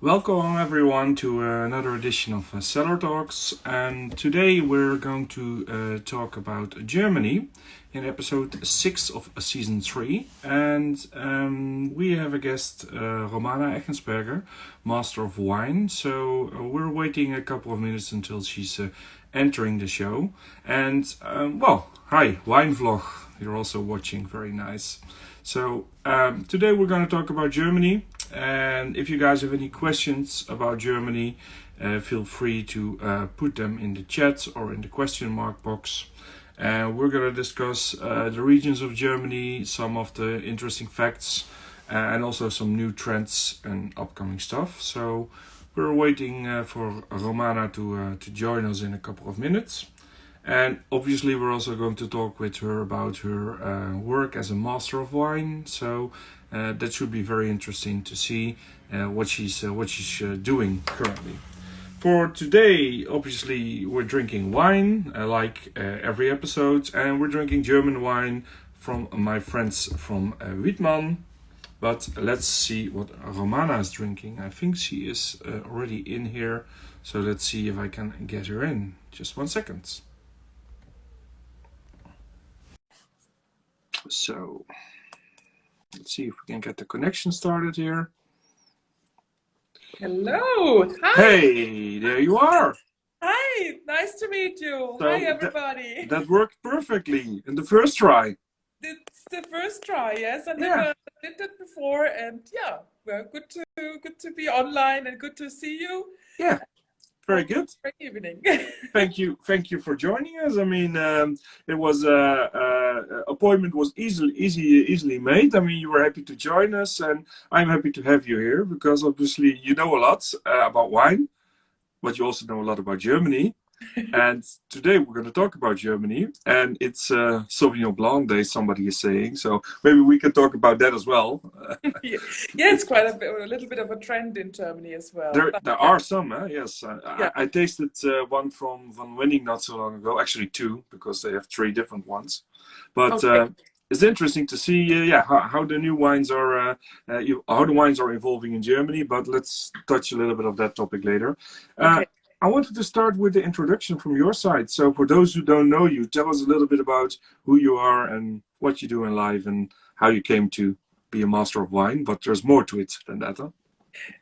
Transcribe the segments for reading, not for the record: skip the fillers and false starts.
Welcome everyone to another edition of Cellar Talks, and today we're going to talk about Germany in episode 6 of season 3, and we have a guest, Romana Echensperger, Master of Wine, so we're waiting a couple of minutes until she's entering the show, and hi, wine vlog, you're also watching, very nice. So today we're going to talk about Germany, and if you guys have any questions about Germany, feel free to put them in the chat or in the question mark box. And we're going to discuss the regions of Germany, some of the interesting facts, and also some new trends and upcoming stuff. So we're waiting for Romana to join us in a couple of minutes. And obviously we're also going to talk with her about her work as a master of wine. So that should be very interesting to see what she's doing currently. For today, obviously we're drinking wine like every episode, and we're drinking German wine from my friends from Wittmann. But let's see what Romana is drinking. I think she is already in here. So let's see if I can get her in. Just 1 second. So let's see if we can get the connection started here. Hello. Hi. Hey, there you are. Hi. Nice to meet you. So Hi, everybody. That worked perfectly in the first try. It's the first try, yes. I never did that before, and yeah, well, good to be online and good to see you. Yeah. Very good. Great evening. Thank you for joining us. I mean, it was appointment was easily made. I mean, you were happy to join us, and I'm happy to have you here because obviously you know a lot about wine, but you also know a lot about Germany. And today we're going to talk about Germany, and it's Sauvignon Blanc Day, somebody is saying. So maybe we can talk about that as well. Yeah, it's quite a little bit of a trend in Germany as well. There are some, yes. I tasted one from Van Winning not so long ago. Actually, two, because they have 3 different ones. But it's interesting to see, how the new wines are, how the wines are evolving in Germany. But let's touch a little bit of that topic later. Okay. I wanted to start with the introduction from your side. So for those who don't know you, tell us a little bit about who you are and what you do in life and how you came to be a master of wine. But there's more to it than that, huh?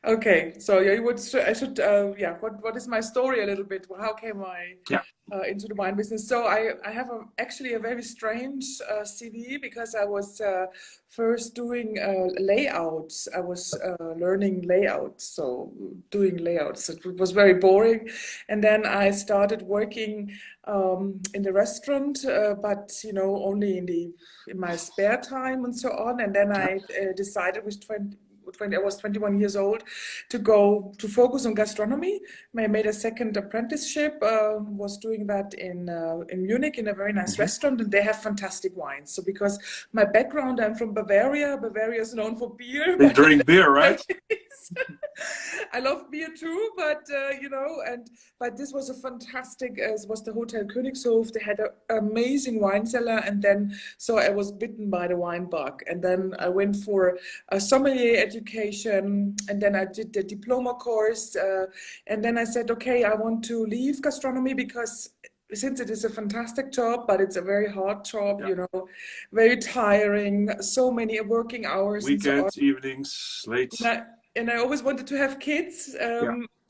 Okay, so what is my story a little bit? How came I into the wine business? So I have actually a very strange CV because I was first doing layouts. I was learning layouts, so doing layouts. It was very boring, and then I started working in the restaurant, but only in my spare time and so on. And then I decided when I was 21 years old to focus on gastronomy. I made a second apprenticeship, was doing that in Munich in a very nice restaurant, and they have fantastic wines. So because my background, I'm from Bavaria. Bavaria is known for beer. They drink beer, right? I love beer too, but but this was a fantastic, as was the Hotel Königshof. They had an amazing wine cellar, and then so I was bitten by the wine bug, and then I went for a sommelier education, and then I did the diploma course, and then I said, okay, I want to leave gastronomy because since it is a fantastic job, but it's a very hard job, very tiring, so many working hours, weekends, evenings, late. And I always wanted to have kids.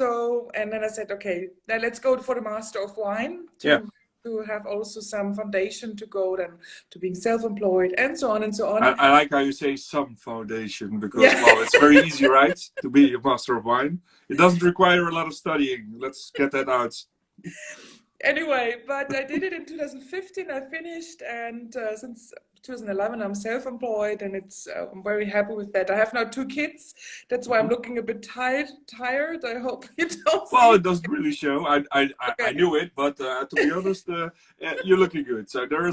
So, and then I said, okay, now let's go for the Master of Wine to have also some foundation to go then to being self-employed and so on and so on. I like how you say some foundation because, well, it's very easy, right? To be a Master of Wine. It doesn't require a lot of studying. Let's get that out. Anyway, but I did it in 2015. I finished, and since 2011 I'm self-employed, and I'm very happy with that. I have now 2 kids. That's why I'm looking a bit tired. I hope you don't. Well, it doesn't really show. I knew it, but to be honest, you're looking good. So there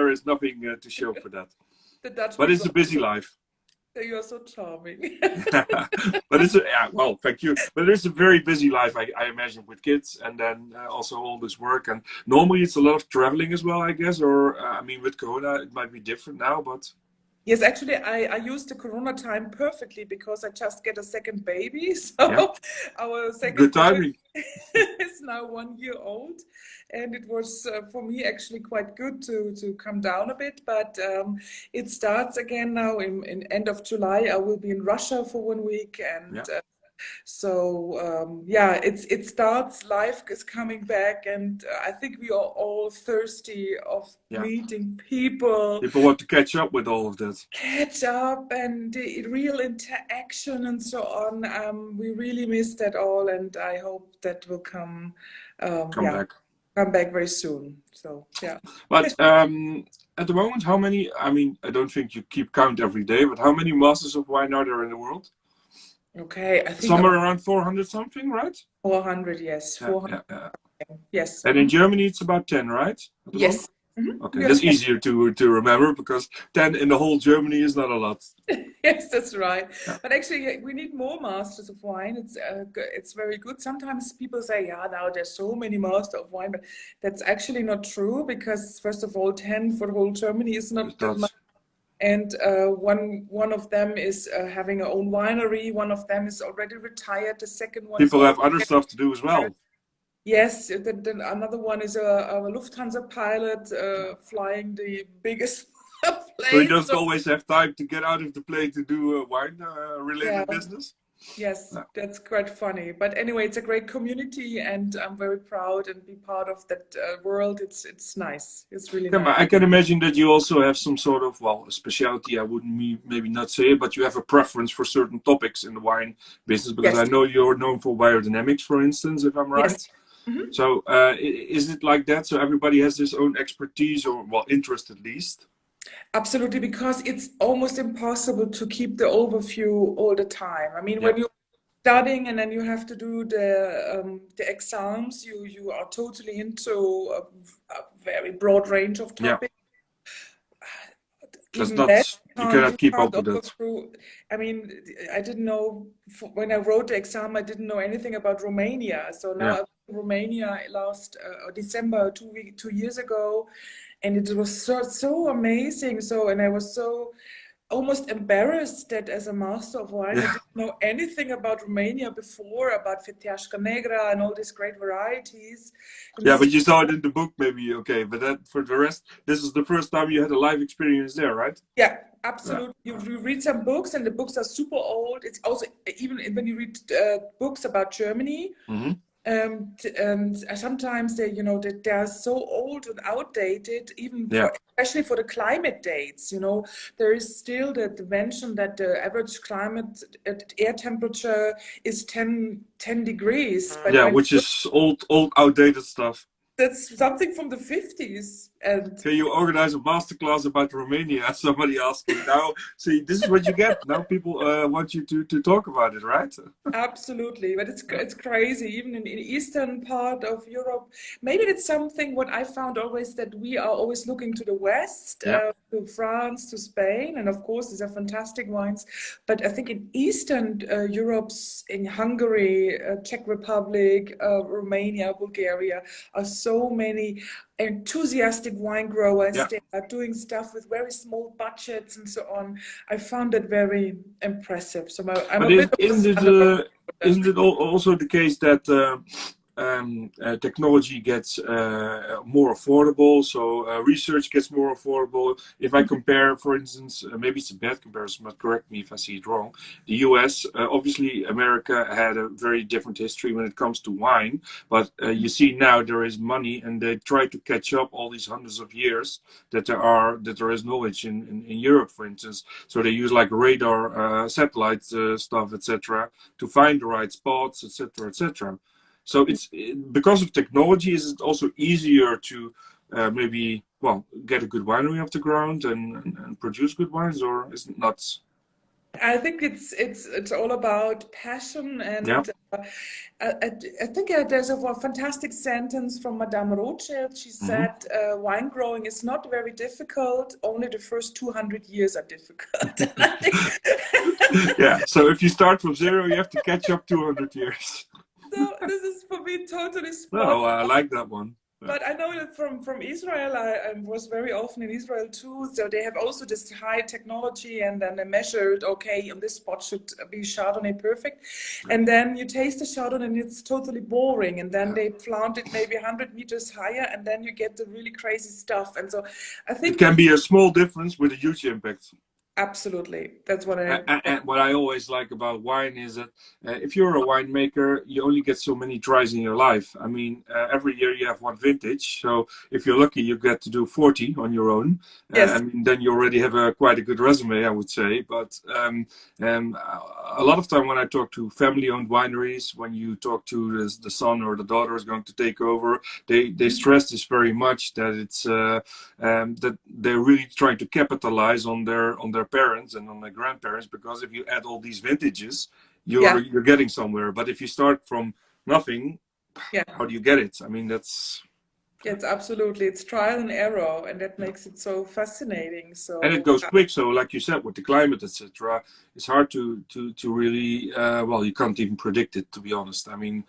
is nothing to show for that. But it's a busy life. You are so charming. But thank you. But it's a very busy life, I imagine, with kids, and then also all this work. And normally it's a lot of traveling as well, I guess. Or I mean, with Corona, it might be different now. But Yes, actually, I used the Corona time perfectly because I just get a second baby. So Yeah, our good second boy timing. is now 1 year old, and it was for me actually quite good to come down a bit. But it starts again now in end of July. I will be in Russia for 1 week, and Yeah, so yeah, it starts. Life is coming back, and I think we are all thirsty of yeah. meeting people, People want to catch up with all of that. catch up, and the real interaction and so on. We really miss that all, and I hope that will come. Come Yeah, back. come back very soon. So yeah. But at the moment, how many? I mean, I don't think you keep count every day, but how many masters of wine are there in the world? Okay, I think Somewhere around 400 something, right? 400. Yes, Yeah, 400. yeah, yeah. Yes. And in Germany, it's about 10, right? At the moment? Yes. Mhm. Okay, We are that's 10. easier to remember because 10 in the whole Germany is not a lot. Yes, that's right. Yeah. But actually, yeah, we need more masters of wine. It's very good. Sometimes people say, "Yeah, now there's so many masters of wine," but that's actually not true because first of all, 10 for the whole Germany is not It's that not. much. And one of them is having her own winery. One of them is already retired. The second one is People have also other stuff to do as well. yes. Then another one is a Lufthansa pilot flying the biggest So he plane. doesn't So always have time to get out of the plane to do wine yeah. related business. Yes, Yeah. that's quite funny. But anyway, it's a great community, and I'm very proud and be part of that world. It's nice. It's really Yeah, nice. but I can imagine that you also have some sort of, well, a specialty. I wouldn't maybe not say it, but you have a preference for certain topics in the wine business because I Yes, know you're known for biodynamics, for instance, if I'm yes. right. Mhm. So is it like that? So everybody has his own expertise or, well, interest at least? Absolutely, because it's almost impossible to keep the overview all the time. I mean, Yeah, when you're studying and then you have to do the exams, you are totally into a very broad range of yeah. topics. That's Even that not, you cannot you keep can't up with go that. through. I mean, I didn't know when I wrote the exam, I didn't know anything about Romania. So now Yeah. I'm in Romania last December 2 years ago, and it was so amazing. So and I was so almost embarrassed that as a master of wine, I Yeah. didn't know anything about Romania before, about Fiteasca Negra and all these great varieties. And Yeah, this is but you saw it in the book, maybe. Okay, but that for the rest, this is the first time you had a live experience there, right? yeah, Yeah. absolutely. You read some books, and the books are super old. It's also even when you read books about Germany, Hmm. and sometimes they are so old and outdated, even Yeah. for especially for the climate dates. There is still the mention that the average climate air temperature is 10 degrees, but Yeah, when which is old, outdated stuff. that's something from the 50s, and Can you organize a masterclass about Romania? Somebody asking now. See, this is what you get. Now people want you to talk about it, right? absolutely, but Yeah. it's crazy. Even in eastern part of Europe, maybe it's something what I found always that we are always looking to the west, Yeah. to France, to Spain, and of course these are fantastic wines. But I think in Eastern Europe's in Hungary, Czech Republic, Romania, Bulgaria, are so many enthusiastic wine growers. Yeah. They are doing stuff with very small budgets and so on. I found it very impressive. So I'm But a bit of a fan of isn't it also the case that technology gets more affordable, so research gets more affordable? If I compare, for instance, maybe it's a bad comparison, but correct me if I see it wrong. The US, obviously, America had a very different history when it comes to wine, but you see now there is money, and they try to catch up all these hundreds of years that there is knowledge in Europe, for instance. So they use like radar, satellite stuff, etc., to find the right spots, etc., etc. So it's because of technology. Is it also easier to maybe, well, get a good winery off the ground and produce good wines, or is it not? I think it's all about passion, Yeah. and I think there's a fantastic sentence from Madame Rothschild. She Hmm. said, "Wine growing is not very difficult. Only the first 200 years are difficult." And I think Yeah. So if you start from zero, you have to catch up 200 years. so. This is for me totally spot No, I like that one. But I know that from Israel, I was very often in Israel too. So they have also this high technology, and then they measured, okay, on this spot should be Chardonnay perfect. And then you taste the Chardonnay and it's totally boring. And then they plant it maybe 100 meters higher, and then you get the really crazy stuff. And so I think it can be a small difference with a huge impact. absolutely. That's what And what I always like about wine is that if you're a winemaker, you only get so many tries in your life. I mean, every year you have one vintage. So if you're lucky, you get to do 40 on your own. yes. I mean, then you already have quite a good resume, I would say. But a lot of time when I talk to family-owned wineries, when you talk to the son or the daughter is going to take over, they stress this very much, that it's that they're really trying to capitalize on their parents and on their grandparents, because if you add all these vintages, you're getting somewhere. But if you start from nothing, how do you get it? I mean, that's Yes, absolutely. It's trial and error, and that makes it so fascinating. So and it goes quick. So, like you said, with the climate, etc., it's hard to really well, you can't even predict it, to be honest. I mean,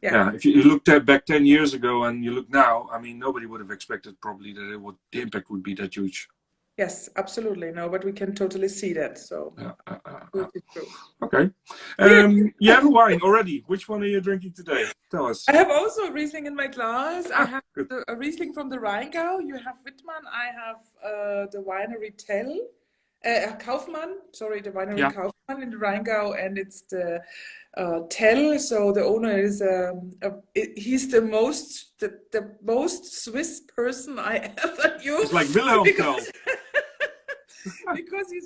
if you looked at back 10 years ago and you look now, I mean, nobody would have expected probably that the impact would be that huge. Yes, absolutely. No, but we can totally see that. So, true. Okay. You have a wine already. Which one are you drinking today? Tell us. I have also a Riesling in my glass. I have a Riesling from the Rheingau. You have Wittmann. I have the winery Kaufmann. Sorry, the winery Kaufmann in the Rheingau, and it's the Tell. So the owner is he's the most Swiss person I ever knew. It's like Wilhelm Tell. Because he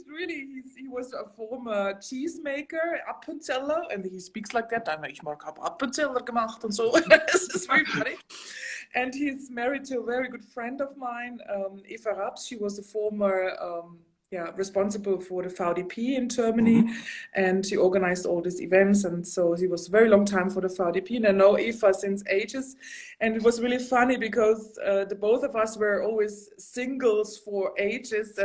was a former cheesemaker, Appenzeller, and he speaks like that. Ich mag Appenzeller gemacht and so. This is very funny. And he's married to a very good friend of mine, Eva Raps. She was a former responsible for the VDP in Germany, and she organized all these events, and so he was a very long time for the VDP, and I know Eva since ages. And it was really funny because the both of us were always singles for ages,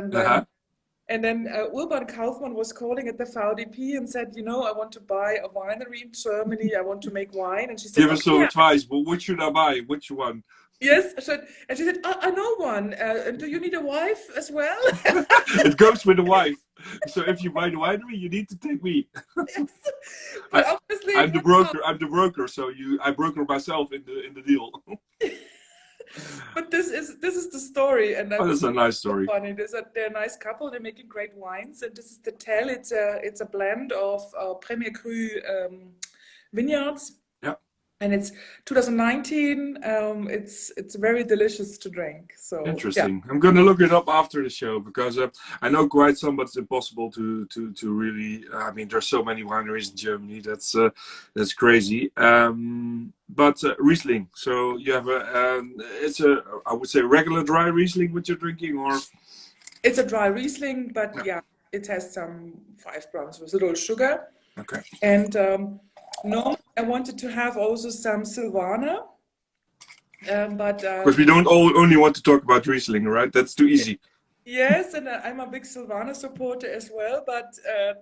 and then Urban Kaufmann was calling at the VDP and said, I want to buy a winery in Germany. I want to make wine. And she said, give us some advice. Well, what should I buy? Which one? Yes, and she said, I know one. And do you need a wife as well? It goes with the wife. So if you buy the winery, you need to take me. Yes. But obviously, I'm the broker. I'm the broker. So I broker myself in the deal. But this is the story, and that's a nice story. Funny. They're a nice couple. They're making great wines, and this is the Tell. It's a blend of Premier Cru vineyards. Yeah. And it's 2019. It's very delicious to drink. So interesting. I'm gonna look it up after the show, because I know quite some, but it's impossible to really. I mean, there's so many wineries in Germany. That's crazy. But Riesling. So you have it's I would say regular dry Riesling what you're drinking, or it's a dry Riesling, but it has some 5 grams residual sugar. Okay. And no, I wanted to have also some Silvaner. But because we don't only want to talk about Riesling, right? That's too easy. Yes, and I'm a big Silvaner supporter as well, but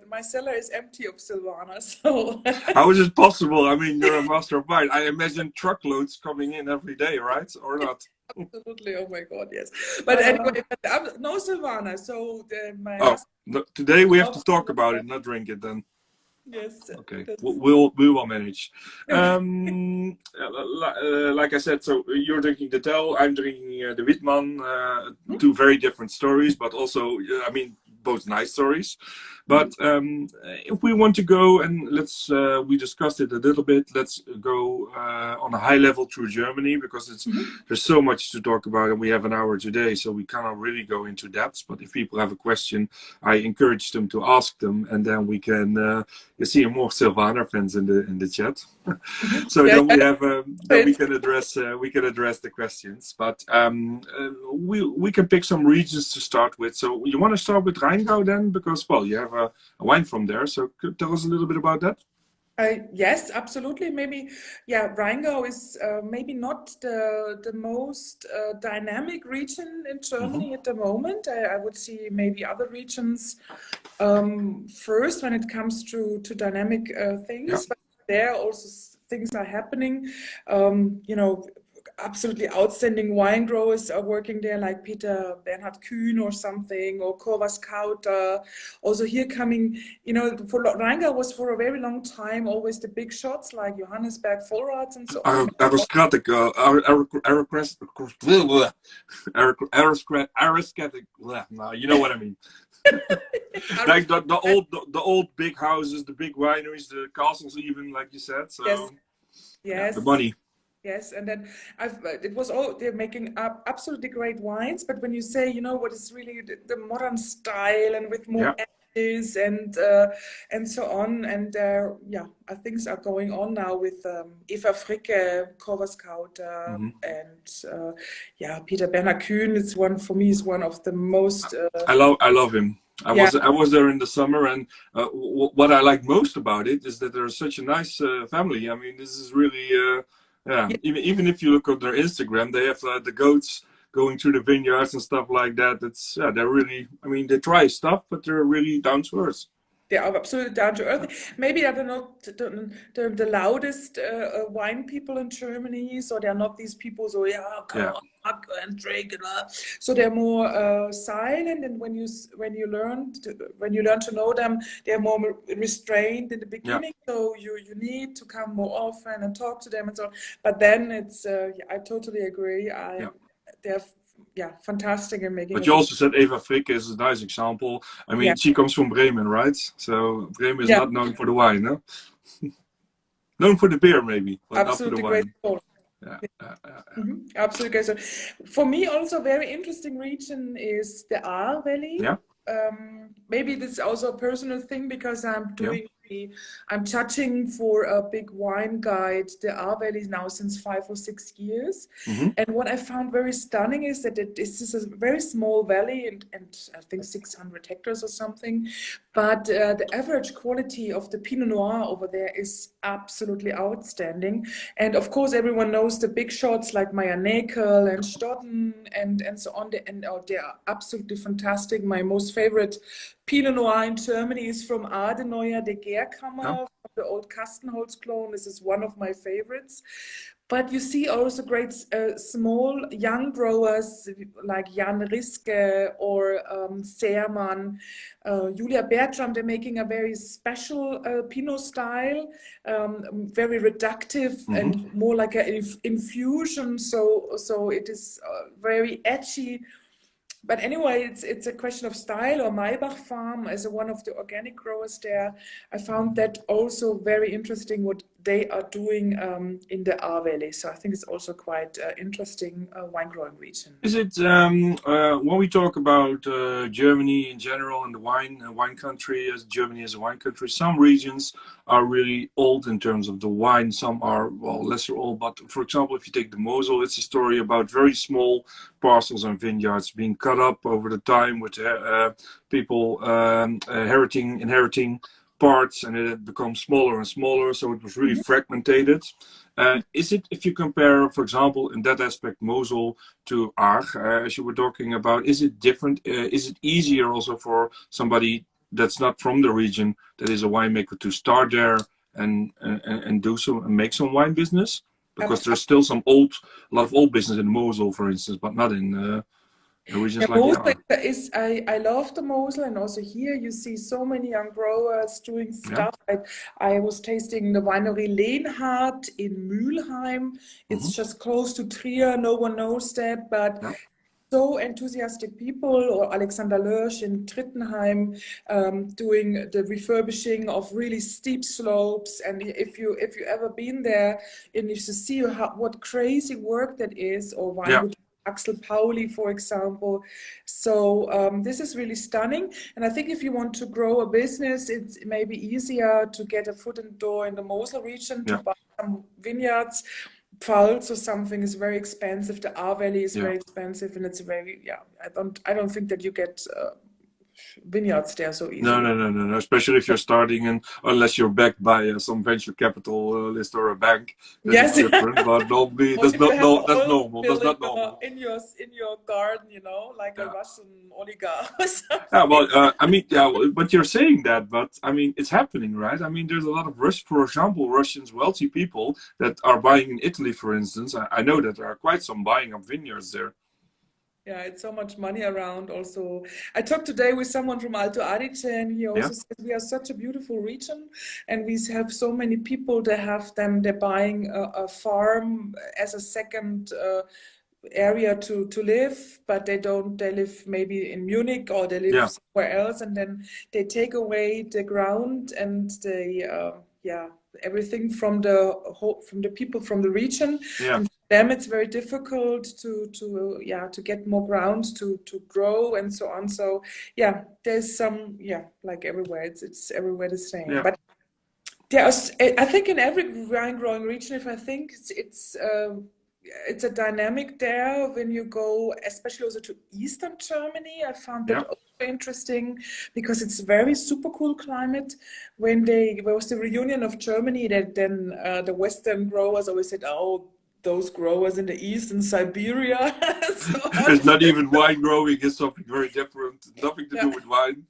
my cellar is empty of Silvaner, so... How is it possible? I mean, you're a master of wine. I imagine truckloads coming in every day, right? Or not? Absolutely, oh my God, yes. But anyway, no Silvaner, so today we have to talk about it, not drink it then. Yes. Okay, we will manage. Like I said, so you're drinking the Tell, I'm drinking the Wittmann. 2 very different stories, but also, I mean, both nice stories. But if we want to go and we discussed it a little bit. Let's go on a high level through Germany, because there's so much to talk about, and we have an hour today, so we cannot really go into depth. But if people have a question, I encourage them to ask them, and then we can. You see more Silvaner fans in the chat, so then we have then we can address the questions. But we can pick some regions to start with. So you want to start with Rheingau then, because you have a wine from there. So could you tell us a little bit about that? Yes, absolutely. Maybe, Rheingau is maybe not the most dynamic region in Germany at the moment. I would see maybe other regions first when it comes to dynamic things. But there also things are happening. absolutely outstanding wine growers are working there, like Peter Bernhard Kühn or something, or Korvas Kauter. Also here coming, for Rheingau was for a very long time always the big shots like Johannesberg, Vollrath, and so on. Aristocratic, aristocratic. No, you know what I mean. Like the old big houses, the big wineries, the castles, even like you said. So yes, yeah, the money. Yes, and then they're making up absolutely great wines, but when you say, what is really the modern style and with more edges and so on, and things are going on now with Eva Fricke, Korvas Kauter, and Peter Bernhard Kühn is one of the most. I love him. I was there in the summer, and what I like most about it is that they're such a nice family. I mean, this is really. Even if you look at their Instagram, they have the goats going through the vineyards and stuff like that. They're really, I mean, they try stuff, but they're really down to earth. They are absolutely down to earth. Maybe they're not the loudest wine people in Germany, so they're not these people. So come on, and drink, so they're more silent. And when you learn to know them, they're more restrained in the beginning. So you need to come more often and talk to them and so on. But then it's I totally agree. They're fantastic in making. But you also said Eva Fricke is a nice example. I mean, she comes from Bremen, right? So Bremen is not known for the wine, no? Known for the beer, maybe, but absolutely not for the wine. Great. Absolutely. So, for me, also a very interesting region is the Ahr Valley. Yeah. Maybe this is also a personal thing because I'm judging for a big wine guide, the Ahr Valley now since 5 or 6 years. And what I found very stunning is that this is a very small valley and I think 600 hectares or something. But the average quality of the Pinot Noir over there is absolutely outstanding. And of course, everyone knows the big shots like Meyer Nekel and Stodden and so on. They are absolutely fantastic. My most favorite Pinot Noir in Germany is from Adenauer, the Gärkammer, from the old Kastenholz clone. This is one of my favorites. But you see also great small young growers like Jan Riske or Seermann, Julia Bertram. They're making a very special Pinot style, very reductive and more like an infusion. So it is very edgy. But anyway, it's a question of style. Or Maybach Farm, as one of the organic growers there, I found that also very interesting what they are doing in the Ahr Valley. So I think it's also quite interesting wine growing region. Is it when we talk about Germany in general and the wine country, as Germany as a wine country, some regions are really old in terms of the wine. Some are lesser old. But for example, if you take the Mosel, it's a story about very small parcels and vineyards being cut up over the time with people inheriting parts, and it becomes smaller and smaller, so it was really fragmented. Is it, if you compare, for example, in that aspect, Mosel to Ahr, as you were talking about, is it different? Is it easier also for somebody that's not from the region, that is a winemaker, to start there and make some wine business? Because there's still a lot of old business in Mosel, for instance, but not in regions like I love the Mosel, and also here you see so many young growers doing stuff. I was tasting the winery Lehnhardt in Mülheim. It's just close to Trier. No one knows that, but so enthusiastic people, or Alexander Lörsch in Trittenheim doing the refurbishing of really steep slopes. And if you ever been there and you see what crazy work that is, or Weingut Axel Pauli, for example. So this is really stunning. And I think if you want to grow a business, it's maybe easier to get a foot in the door in the Mosel region to buy some vineyards. Pfalz or something is very expensive. The Ahr Valley is very expensive, and it's very I don't think that you get vineyards there so No, easily. no, no, no, no. Especially if you're starting, and unless you're backed by some venture capital list or a bank, then it's Yes. different. But normally, Or that's if you not have an no, that's oil normal. spill That's not normal. in your garden, you know, like a Yeah. Russian oligarch or Yeah, something. well, I mean, yeah, but you're saying that, but I mean, it's happening, right? I mean, there's a lot of for example, Russians, wealthy people that are buying in Italy, for instance. I know that there are quite some buying of vineyards there. Yeah, it's so much money around also. I talked today with someone from Alto Adige, and he Yeah, also said we are such a beautiful region, and we have so many people that have them, they're buying a farm as a second area to live, but they live maybe in Munich or they live yeah, somewhere else, and then they take away the ground and they yeah, everything from the people from the region, yeah. and for them it's very difficult to yeah, to get more ground to grow and so on. So yeah, there's some, yeah, like everywhere, it's everywhere the same. Yeah. But there's, I think in every wine growing region, if I think it's a dynamic there when you go, especially also to Eastern Germany. I found that Yeah. also interesting because it's very super cool climate. When there was the reunion of Germany, that then the Western growers always said, "Oh, those growers in the East in Siberia," and so on. It's not even wine growing, it's something very different, nothing to do Yeah. with wine.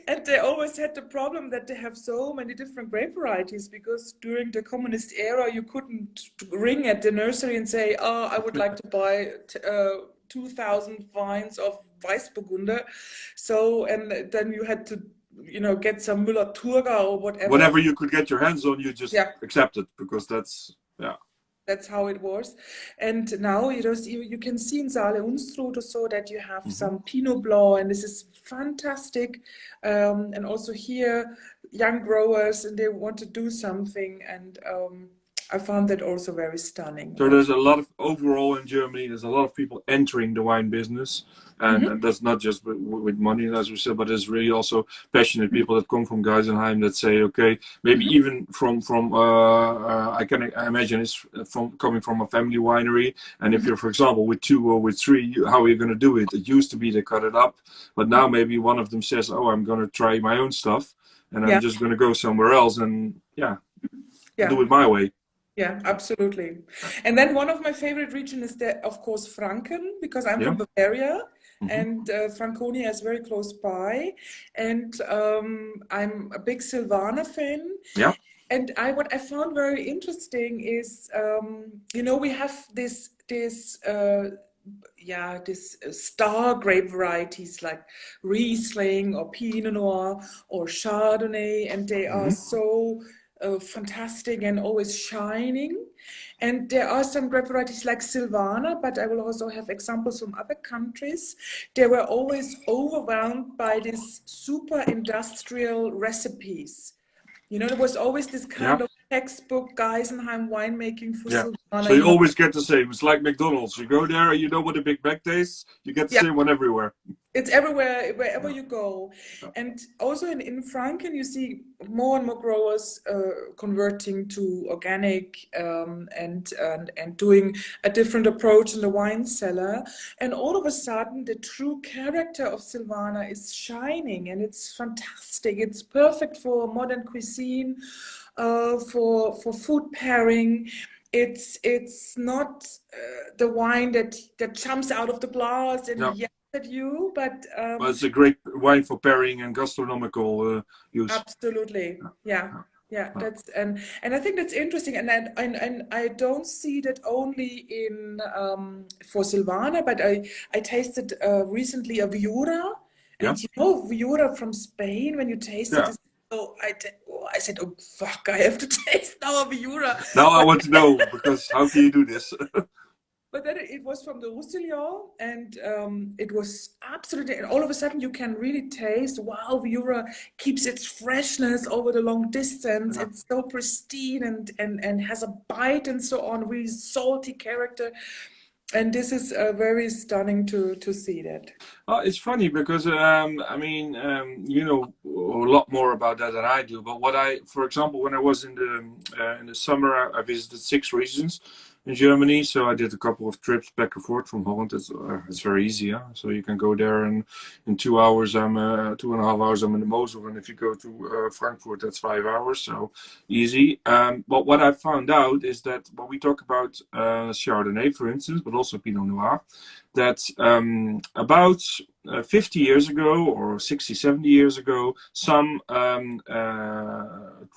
And they always had the problem that they have so many different grape varieties because during the communist era, you couldn't ring at the nursery and say, "Oh, I would like to buy 2,000 vines of Weißburgunder." So, and then you had to, you know, get some Müller-Thurgau or whatever. Whatever you could get your hands on, you just Yeah. accept it because that's, yeah. That's how it was. And now you can see in Saale Unstrut or so that you have some Pinot Blanc, and this is fantastic. And also here, young growers, and they want to do something. And I found that also very stunning. So there's a lot of, overall in Germany, there's a lot of people entering the wine business. And that's not just with money, as we said, but there's really also passionate people that come from Geisenheim that say, okay, maybe even from I can imagine it's from coming from a family winery. And if you're, for example, with 2 or with 3, how are you going to do it? It used to be they cut it up, but now maybe one of them says, oh, I'm going to try my own stuff, and I'm just going to go somewhere else and do it my way. Yeah, absolutely. And then one of my favorite regions is of course, Franken, because I'm from Bavaria, and Franconia is very close by. And I'm a big Silvaner fan. Yeah. And what I found very interesting is, you know, we have this star grape varieties like Riesling or Pinot Noir or Chardonnay, and they are so fantastic and always shining. And there are some grape varieties like Silvaner, but I will also have examples from other countries. They were always overwhelmed by these super industrial recipes. You know, there was always this kind of textbook Geisenheim winemaking for Silvaner. So you always get the same. It's like McDonald's. You go there, you know what a Big Mac tastes. You get the same one everywhere. It's everywhere, wherever you go. And also in Franken, you see more and more growers converting to organic and doing a different approach in the wine cellar. And all of a sudden, the true character of Silvaner is shining, and it's fantastic. It's perfect for modern cuisine, for food pairing. It's not the wine that jumps out of the glass and yells at you, but it's a great wine for pairing and gastronomical use. Absolutely, yeah. That's and I think that's interesting, and I don't see that only in for Silvaner, but I tasted recently a Viura, and you know Viura from Spain, when you taste it. So I said, oh fuck, I have to taste now a Viura. Now I want to know, because how can you do this? But then it was from the Roussillon, and it was absolutely, and all of a sudden you can really taste, wow, Viura keeps its freshness over the long distance. It's so pristine and has a bite and so on, really salty character. And this is very stunning to see that. Well, it's funny because I mean, you know a lot more about that than I do. But for example, when I was in the summer, I visited 6 regions. in Germany, so I did a couple of trips back and forth from Holland. It's very easy, yeah? So you can go there, and in 2 hours, 2.5 hours, I'm in the Mosel, and if you go to Frankfurt, that's 5 hours, so easy. But what I found out is that when we talk about Chardonnay, for instance, but also Pinot Noir, that about 50 years ago or 60, 70 years ago, some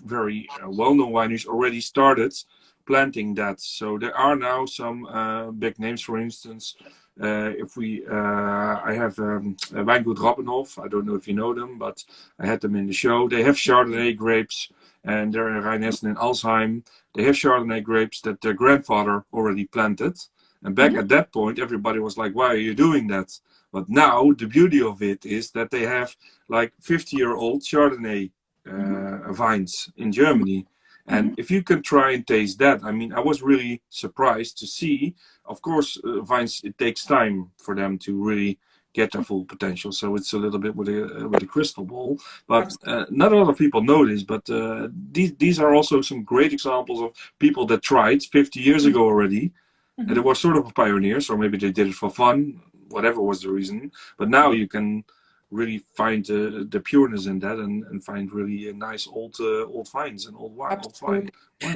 very well-known wineries already started planting that. So there are now some big names, for instance. I have Wijngoed Rappenhof. I don't know if you know them, but I had them in the show. They have Chardonnay grapes, and they're in Rheinessen and Alzheim. They have Chardonnay grapes that their grandfather already planted. And back at that point, everybody was like, why are you doing that? But now the beauty of it is that they have like 50-year-old Chardonnay vines in Germany. And if you can try and taste that, I mean, I was really surprised to see, of course, vines, it takes time for them to really get their full potential. So it's a little bit with a crystal ball. But not a lot of people know this, but these are also some great examples of people that tried 50 years ago already. And they were sort of pioneers, or maybe they did it for fun, whatever was the reason. But now you can really find the pureness in that, and find really nice old vines and old wines.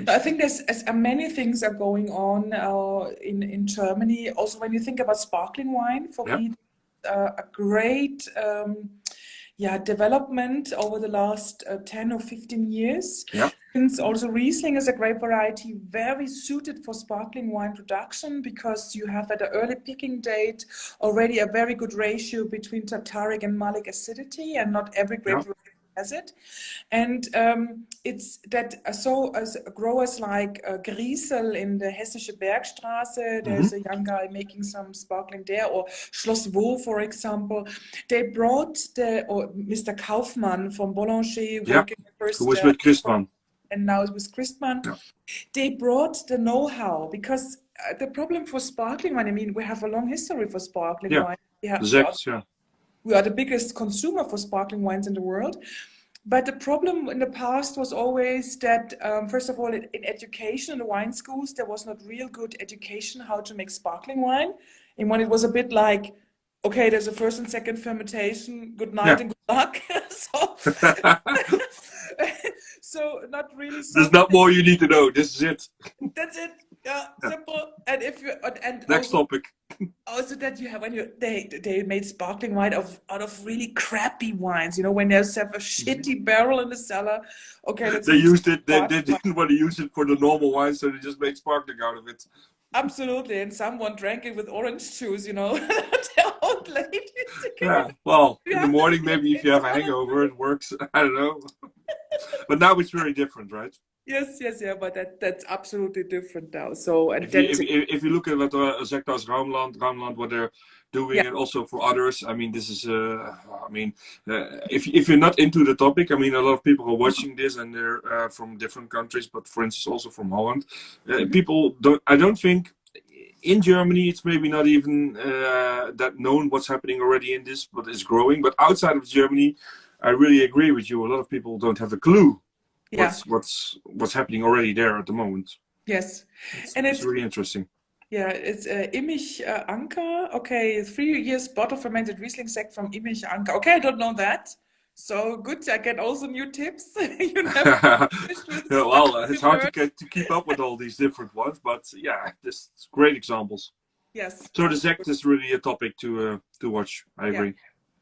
I think there's many things are going on in Germany. Also, when you think about sparkling wine, for me, a great development over the last 10 or 15 years. Yeah. Since also Riesling is a grape variety very suited for sparkling wine production, because you have at an early picking date already a very good ratio between tartaric and malic acidity, and not every grape variety has it. And it's that, so as growers like Griesel in the Hessische Bergstraße, there's a young guy making some sparkling there, or Schloss Vaux, for example. They brought or Mr. Kaufmann from Boulanger, working first, who was with Christmann. And now it's with Christmann. Yeah. They brought the know-how, because the problem for sparkling wine, I mean, we have a long history for sparkling wine. We are the biggest consumer for sparkling wines in the world. But the problem in the past was always that, first of all, in education, in the wine schools, there was not real good education how to make sparkling wine. And when it was a bit like, okay, there's a first and second fermentation, good night and good luck. So not really. There's not more you need to know. This is it. That's it. Yeah, simple. And if you next topic. Also, that you have they made sparkling wine out of really crappy wines. You know, when they have a shitty barrel in the cellar. Okay, they used it. They didn't want to use it for the normal wine, so they just made sparkling out of it. Absolutely, and someone drank it with orange juice. You know, the old ladies. Yeah. Well, in the morning, maybe if you have a hangover, it works. I don't know. But now it's very different, right? Yes, but that's absolutely different now. So, and if you look at what Sectors Raumland, what they're doing, and also for others, I mean, this is, if you're not into the topic, I mean, a lot of people are watching this, and they're from different countries, but for instance, also from Holland. I don't think in Germany, it's maybe not even that known what's happening already in this, but it's growing. But outside of Germany, I really agree with you. A lot of people don't have a clue what's happening already there at the moment. Yes, it's really interesting. Yeah, it's Immich Anker. Okay, 3 years bottle fermented Riesling sect from Immich Anker. Okay, I don't know that. So good, I get also new tips. You never it's hard to keep up with all these different ones, but yeah, this great examples. Yes. So the sect is really a topic to watch. I agree.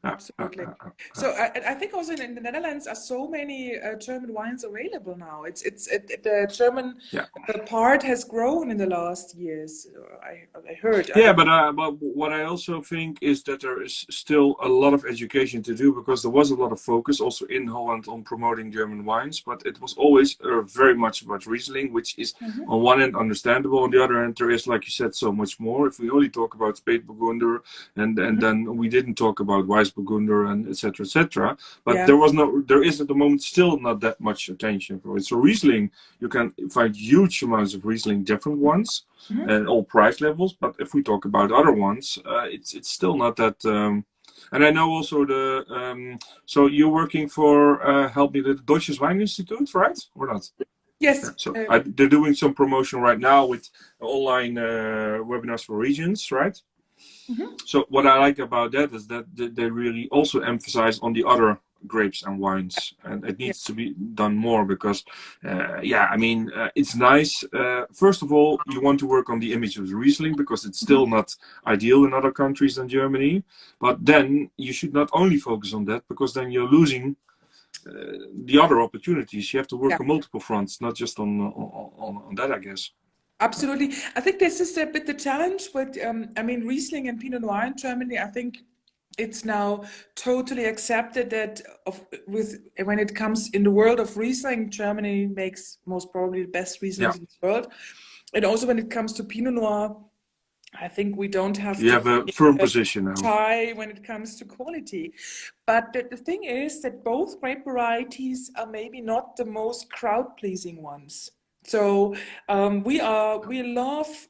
Absolutely. So I think also in the Netherlands are so many German wines available now. The German part has grown in the last years. I heard. But what I also think is that there is still a lot of education to do, because there was a lot of focus also in Holland on promoting German wines, but it was always very much about Riesling, which is on one end understandable. On the other end, there is, like you said, so much more. If we only talk about Spätburgunder, and then we didn't talk about Weissburgunder and etc. But there is at the moment still not that much attention for it. So Riesling, you can find huge amounts of Riesling, different ones, and all price levels. But if we talk about other ones, it's still not that. And I know also so you're working for help me, the Deutsches Weininstitut, right, or not? Yes. So they're doing some promotion right now with online webinars for regions, right? Mm-hmm. So what I like about that is that they really also emphasize on the other grapes and wines, and it needs to be done more because, I mean, it's nice. First of all, you want to work on the image of the Riesling because it's still not ideal in other countries than Germany. But then you should not only focus on that because then you're losing the other opportunities. You have to work on multiple fronts, not just on that, I guess. Absolutely. I think this is a bit the challenge with, I mean, Riesling and Pinot Noir in Germany. I think it's now totally accepted that when it comes in the world of Riesling, Germany makes most probably the best Rieslings in the world. And also when it comes to Pinot Noir, I think we don't have you have a firm position now. Shy when it comes to quality. But the thing is that both grape varieties are maybe not the most crowd-pleasing ones. So we love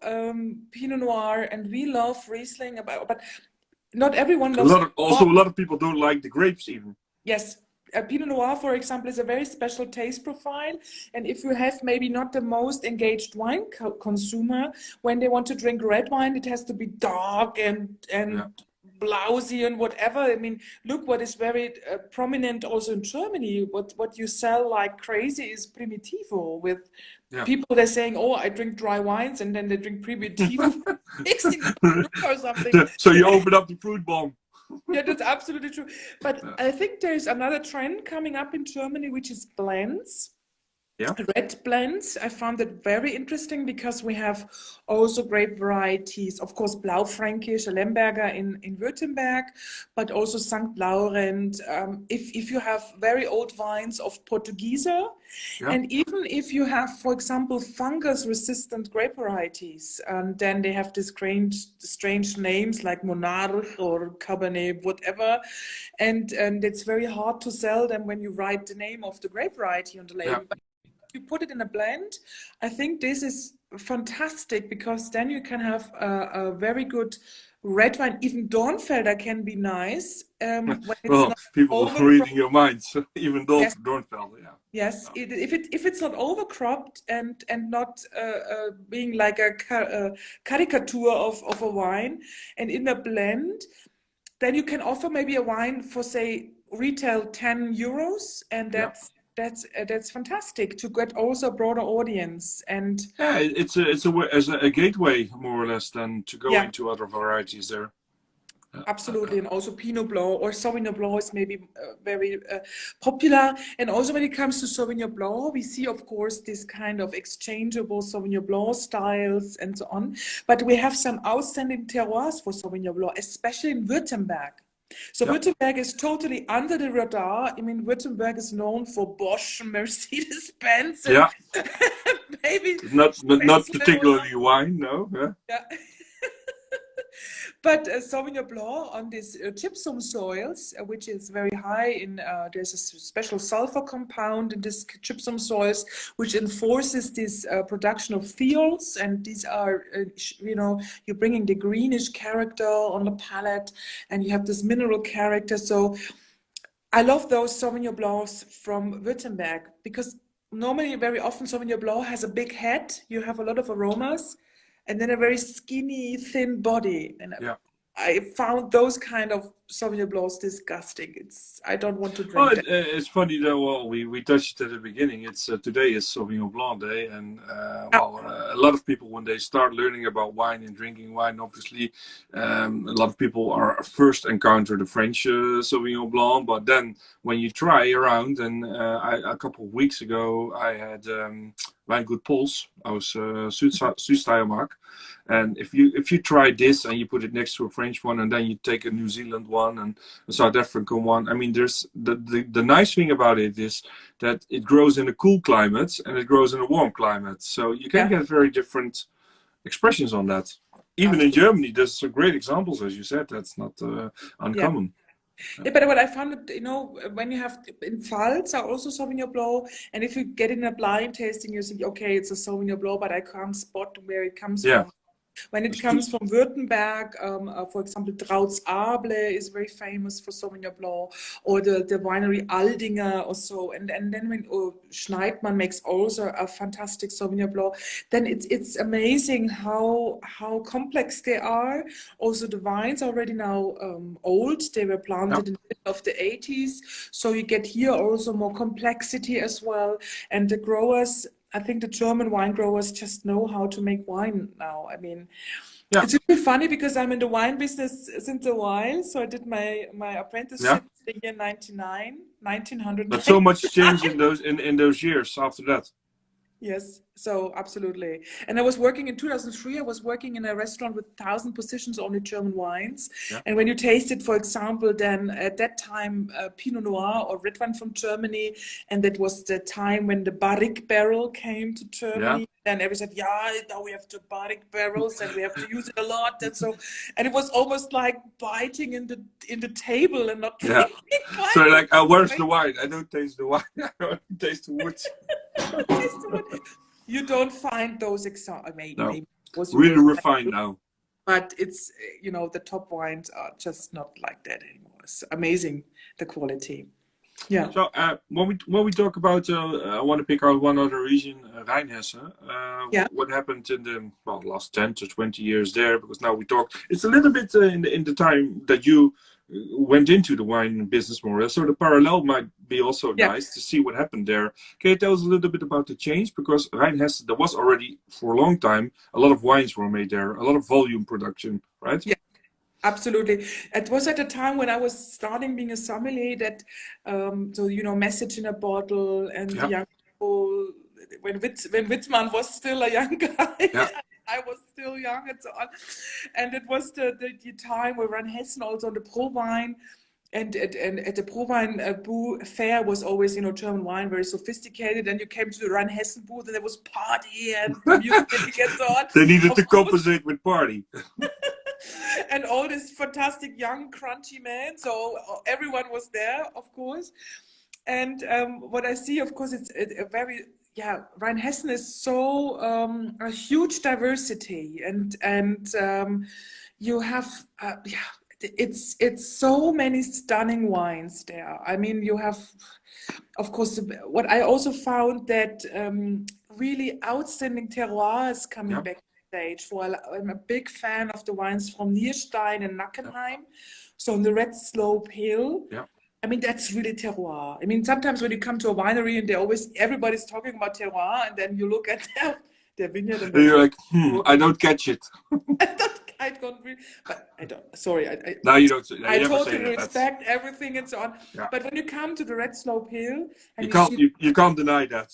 Pinot Noir and we love Riesling, but not everyone loves. A lot of people don't like the grapes even. Yes. Pinot Noir, for example, is a very special taste profile. And if you have maybe not the most engaged wine consumer, when they want to drink red wine, it has to be dark and blousy and whatever. I mean, look what is very prominent also in Germany. What you sell like crazy is Primitivo with people they're saying, oh, I drink dry wines, and then they drink Primitivo mixing or something. So you open up the fruit bomb. Yeah, that's absolutely true. But I think there's another trend coming up in Germany, which is blends. Yeah. Red blends. I found that very interesting because we have also grape varieties, of course, Blaufränkisch, Lemberger in Württemberg, but also St. Laurent. If you have very old vines of Portugieser, and even if you have, for example, fungus-resistant grape varieties, then they have this strange names like Monarch or Cabernet, whatever, and it's very hard to sell them when you write the name of the grape variety on the label. But you put it in a blend, I think this is fantastic because then you can have a very good red wine. Even Dornfelder can be nice. When it's people are reading your minds. Even Dornfelder, Yes, if it's not overcropped and not being like a caricature of a wine, and in a blend, then you can offer maybe a wine for, say, retail €10, and that's fantastic to get also a broader audience. And it's a gateway more or less than to go into other varieties there. Absolutely, and also Pinot Blanc or Sauvignon Blanc is maybe very popular. And also when it comes to Sauvignon Blanc, we see, of course, this kind of exchangeable Sauvignon Blanc styles and so on. But we have some outstanding terroirs for Sauvignon Blanc, especially in Württemberg. So Württemberg is totally under the radar. I mean, Württemberg is known for Bosch, Mercedes-Benz, and maybe not particularly wine, no. But Sauvignon Blanc on these gypsum soils, which is very high in, there's a special sulfur compound in this gypsum soils, which enforces this production of phenols. And these are, you're bringing the greenish character on the palate, and you have this mineral character. So I love those Sauvignon Blancs from Württemberg because normally, very often, Sauvignon Blanc has a big head. You have a lot of aromas. And then a very skinny, thin body. And I found those kind of Sauvignon Blancs disgusting. I don't want to drink them. It's funny though. Well, we touched it at the beginning. It's today is Sauvignon Blanc Day, and a lot of people, when they start learning about wine and drinking wine, obviously, a lot of people are first encounter the French Sauvignon Blanc. But then when you try around, and a couple of weeks ago, I had Weingut Pols. I was Südsteiermark. And if you try this and you put it next to a French one, and then you take a New Zealand one and a South African one, I mean, there's the nice thing about it is that it grows in a cool climate and it grows in a warm climate. So you can get very different expressions on that. Even in Germany, there's some great examples, as you said. That's not uncommon. Yeah, but what I found, when you have in Pfalz are also Sauvignon Blanc, and if you get in a blind tasting, you think, okay, it's a Sauvignon Blanc, but I can't spot where it comes from. When it comes from Württemberg, for example, Trautz-Able is very famous for Sauvignon Blanc, or the winery Aldinger or so. And then when Schneidmann makes also a fantastic Sauvignon Blanc, then it's amazing how complex they are. Also, the wines are already now old. They were planted in the middle of the 80s. So you get here also more complexity as well. And the growers, I think the German wine growers just know how to make wine now. I mean, it's really funny because I'm in the wine business since a while. So I did my apprenticeship in the year 1900. But so much changed in those years after that. Yes, so absolutely. And I was working in 2003, I was working in a restaurant with 1,000 positions, only German wines. Yeah. And when you tasted, for example, then at that time, Pinot Noir or red wine from Germany, and that was the time when the barrique barrel came to Germany. And everyone said, now we have the barrique barrels and we have to use it a lot. And so, and it was almost like biting in the table and not drinking wine. So like, where's the wine? I don't taste the wine. I don't taste the wood. You don't find those examples. Maybe really refined now. But it's, the top wines are just not like that anymore. It's amazing, the quality. Yeah. So when we talk about, I want to pick out one other region, Rheinhessen. What happened in the last 10 to 20 years there? Because now we talk. It's a little bit in the time that you went into the wine business more or less. So the parallel might be also nice to see what happened there. Can you tell us a little bit about the change? Because Rheinhessen, there was already for a long time a lot of wines were made there, a lot of volume production, right? Yeah. Absolutely. It was at a time when I was starting being a sommelier that, message in a bottle and young people, when Wittmann was still a young guy, I was still young and so on. And it was the time where Rheinhessen also on the Pro Wine, and at the Pro Wine fair was always, German wine, very sophisticated. And you came to the Rheinhessen booth and there was party and music and so on. They needed to compensate with party. And all this fantastic young crunchy men, so everyone was there, of course. And what I see, of course, it's a very Rheinhessen is so a huge diversity, and you have it's so many stunning wines there. I mean, you have, of course, what I also found that really outstanding terroirs coming back. I'm a big fan of the wines from Nierstein and Nackenheim. So on the Red Slope Hill, I mean, that's really terroir. I mean, sometimes when you come to a winery and everybody's talking about terroir, and then you look at their vineyard and you're like, I don't catch it. I don't really, but I don't, sorry. No, you don't. I totally respect everything and so on. Yeah. But when you come to the Red Slope Hill, and you can't deny that.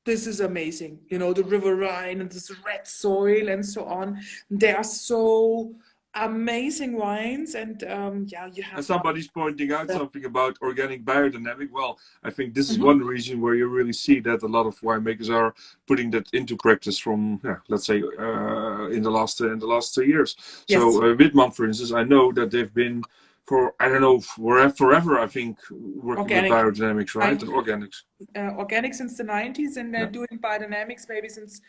This is amazing, the River Rhine and this red soil and so on. They are so amazing wines, and you have. And somebody's pointing out something about organic biodynamic. Well, I think this is one region where you really see that a lot of winemakers are putting that into practice from, let's say, in the last 3 years. Yes. So Wittmann, for instance, I know that they've been for, I don't know, forever, I think, working with biodynamics, right? And organics. Organic since the 90s, and they're doing biodynamics maybe since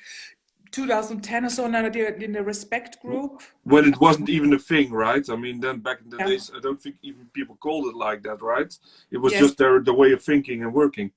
2010 or so. Now they're in the Respect group. When it wasn't even a thing, right? I mean, then back in the days, I don't think even people called it like that, right? It was just the way of thinking and working.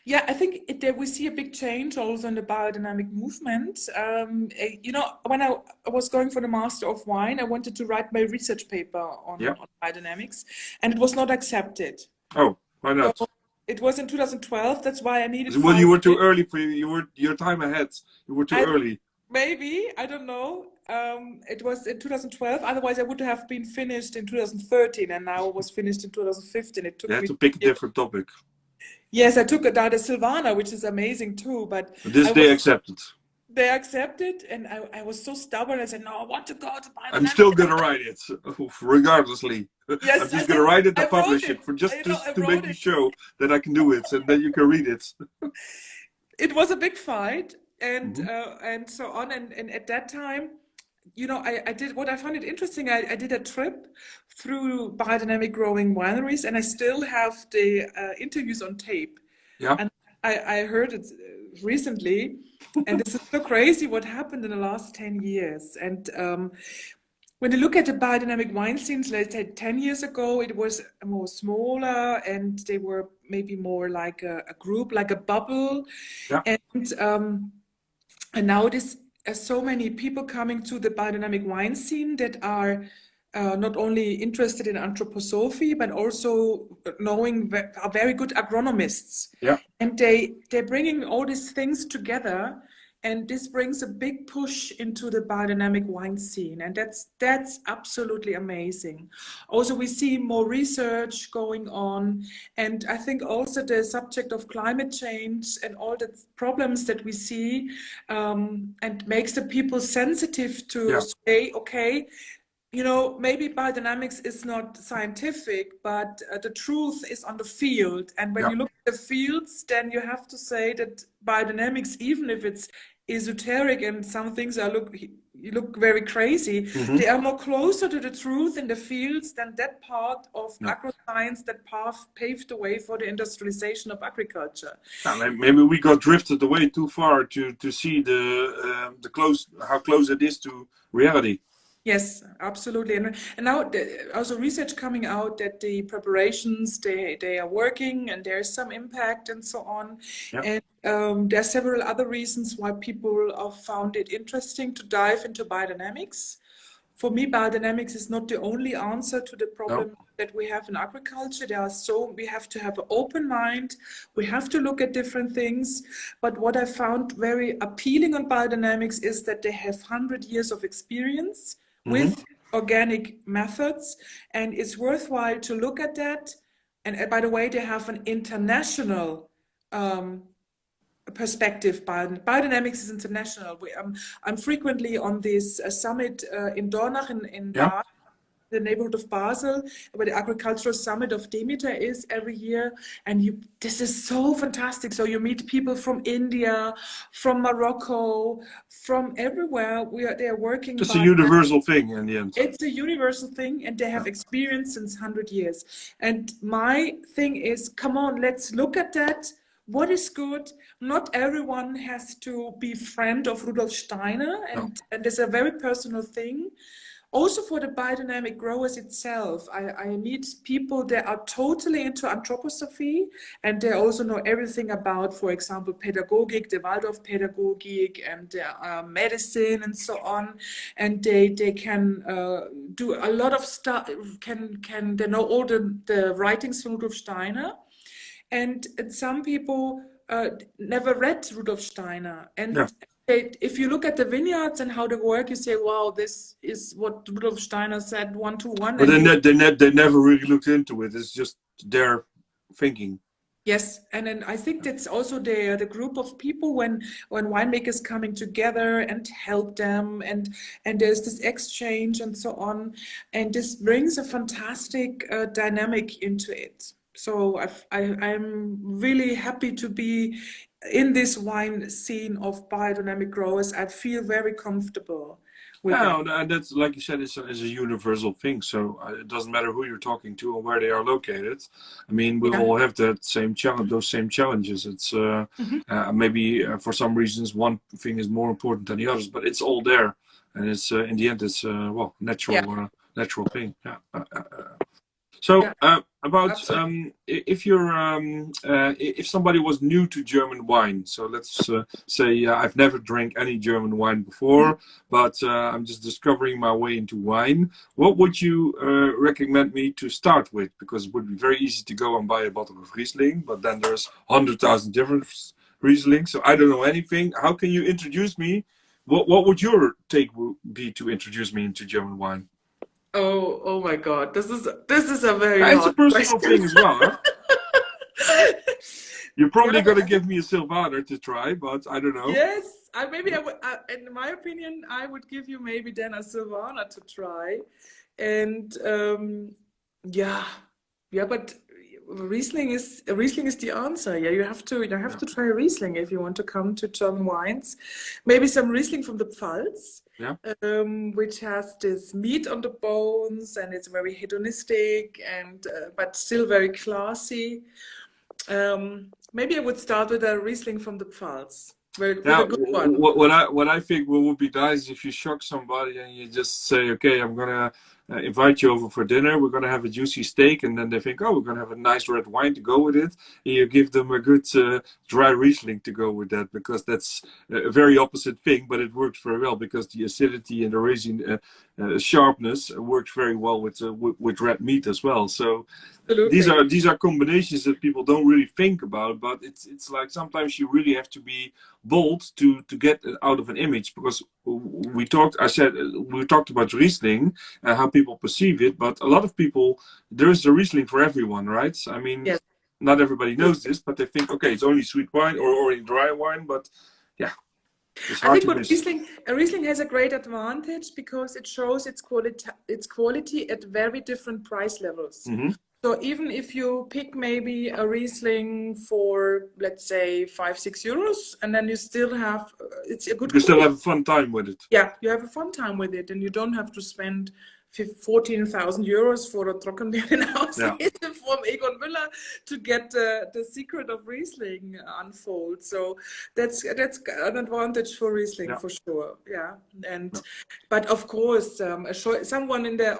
Yeah, I think we see a big change also in the biodynamic movement. When I was going for the Master of Wine, I wanted to write my research paper on biodynamics, and it was not accepted. Oh, why not? So it was in 2012. That's why I needed. Well, you were too early for you. You were your time ahead. You were too early. Maybe, I don't know. It was in 2012. Otherwise, I would have been finished in 2013, and now I was finished in 2015. It took me to pick a different topic. Yes, I took a Dada Silvana, which is amazing too. But they accepted. They accepted, and I was so stubborn. I said, "No, I want to go to biodynamic." I'm still gonna write it, regardlessly. Yes, I'm just gonna write it and publish it for just to make you show that I can do it, and then you can read it. It was a big fight, and so on. And at that time, I did what I found it interesting. I did a trip through biodynamic growing wineries, and I still have the interviews on tape. Yeah. And I heard it recently, and this is so crazy what happened in the last 10 years. And when you look at the biodynamic wine scenes, let's say 10 years ago, it was more smaller, and they were maybe more like a group, like a bubble. Yeah. And now there's so many people coming to the biodynamic wine scene that are not only interested in anthroposophy, but also are very good agronomists. Yeah. And they're bringing all these things together. And this brings a big push into the biodynamic wine scene, and that's absolutely amazing. Also, we see more research going on, and I think also the subject of climate change and all the problems that we see, and makes the people sensitive to say, okay, you know, maybe biodynamics is not scientific, but the truth is on the field. And when you look at the fields, then you have to say that biodynamics, even if it's esoteric and some things look very crazy, they are more closer to the truth in the fields than that part of agroscience that paved the way for the industrialization of agriculture. Maybe we got drifted away too far to see how close it is to reality. Yes, absolutely. And now also research coming out that the preparations, they are working and there's some impact and so on. And there are several other reasons why people have found it interesting to dive into biodynamics. For me, biodynamics is not the only answer to the problem that we have in agriculture. We have to have an open mind. We have to look at different things. But what I found very appealing on biodynamics is that they have 100 years of experience with organic methods, and it's worthwhile to look at that. And by the way, they have an international perspective. Biodynamics is international. I'm frequently on this summit in Dornach in the neighborhood of Basel, where the agricultural summit of Demeter is every year, and this is so fantastic. So you meet people from India, from Morocco, from everywhere. They are working. It's a universal thing in the end. It's a universal thing, and they have experience since 100 years. And my thing is, come on, let's look at that. What is good? Not everyone has to be friend of Rudolf Steiner, and it's a very personal thing. Also for the biodynamic growers itself, I meet people that are totally into anthroposophy, and they also know everything about, for example, pedagogic, the Waldorf pedagogic, and medicine and so on. And they can do a lot of stuff, they know all the writings from Rudolf Steiner. And some people never read Rudolf Steiner. And if you look at the vineyards and how they work, you say, wow, this is what Rudolf Steiner said 1-to-1. But they never really looked into it. It's just their thinking. Yes, and then I think that's also the group of people when winemakers coming together and help them, and there's this exchange and so on. And this brings a fantastic dynamic into it. So I'm really happy to be in this wine scene of biodynamic growers. I feel very comfortable with it. And that's, like you said, it's a universal thing. So it doesn't matter who you're talking to or where they are located. I mean, we all have that same challenge, those same challenges. It's maybe for some reasons one thing is more important than the others, but it's all there, and it's in the end it's natural thing. So about if somebody was new to German wine, so let's say I've never drank any German wine before, but I'm just discovering my way into wine. What would you recommend me to start with? Because it would be very easy to go and buy a bottle of Riesling, but then there's 100,000 different Riesling, so I don't know anything. How can you introduce me? What would your take be to introduce me into German wine? Oh my God! This is a very it's a personal question. thing as well. Huh? You're probably going to give me a Sylvaner to try, but I don't know. Yes, maybe I would. In my opinion, I would give you maybe then a Sylvaner to try, and but Riesling is the answer. Yeah, you have to try Riesling if you want to come to German wines. Maybe some Riesling from the Pfalz. Which has this meat on the bones, and it's very hedonistic and but still very classy. Maybe I would start with a Riesling from the Pfalz. With Now, a good one. what I think would be nice if you shock somebody and you just say, okay, I'm gonna invite you over for dinner. We're gonna have a juicy steak, and then they think, oh, we're gonna have a nice red wine to go with it. And you give them a good dry Riesling to go with that, because that's a very opposite thing, but it works very well because the acidity and the Riesling sharpness works very well with red meat as well. So. Absolutely. These are combinations that people don't really think about, but it's like sometimes you really have to be bold to get it out of an image, because we talked about Riesling and how people perceive it, but a lot of people, there is a Riesling for everyone, right? I mean, Yes. not everybody knows this, but they think, okay, it's only sweet wine or only dry wine, but yeah, it's I hard think to what miss. Riesling has a great advantage because it shows its quality at very different price levels. Mm-hmm. So even if you pick maybe a Riesling for, let's say, 5-6 euros, and then you still have, it's a good You still quality. have a fun time with it. Yeah, you have a fun time with it, and you don't have to spend 14,000 euros for a Trockenbeerenhaus from Egon Müller to get the secret of Riesling unfold. So that's an advantage for Riesling for sure. Yeah, and but of course, someone in the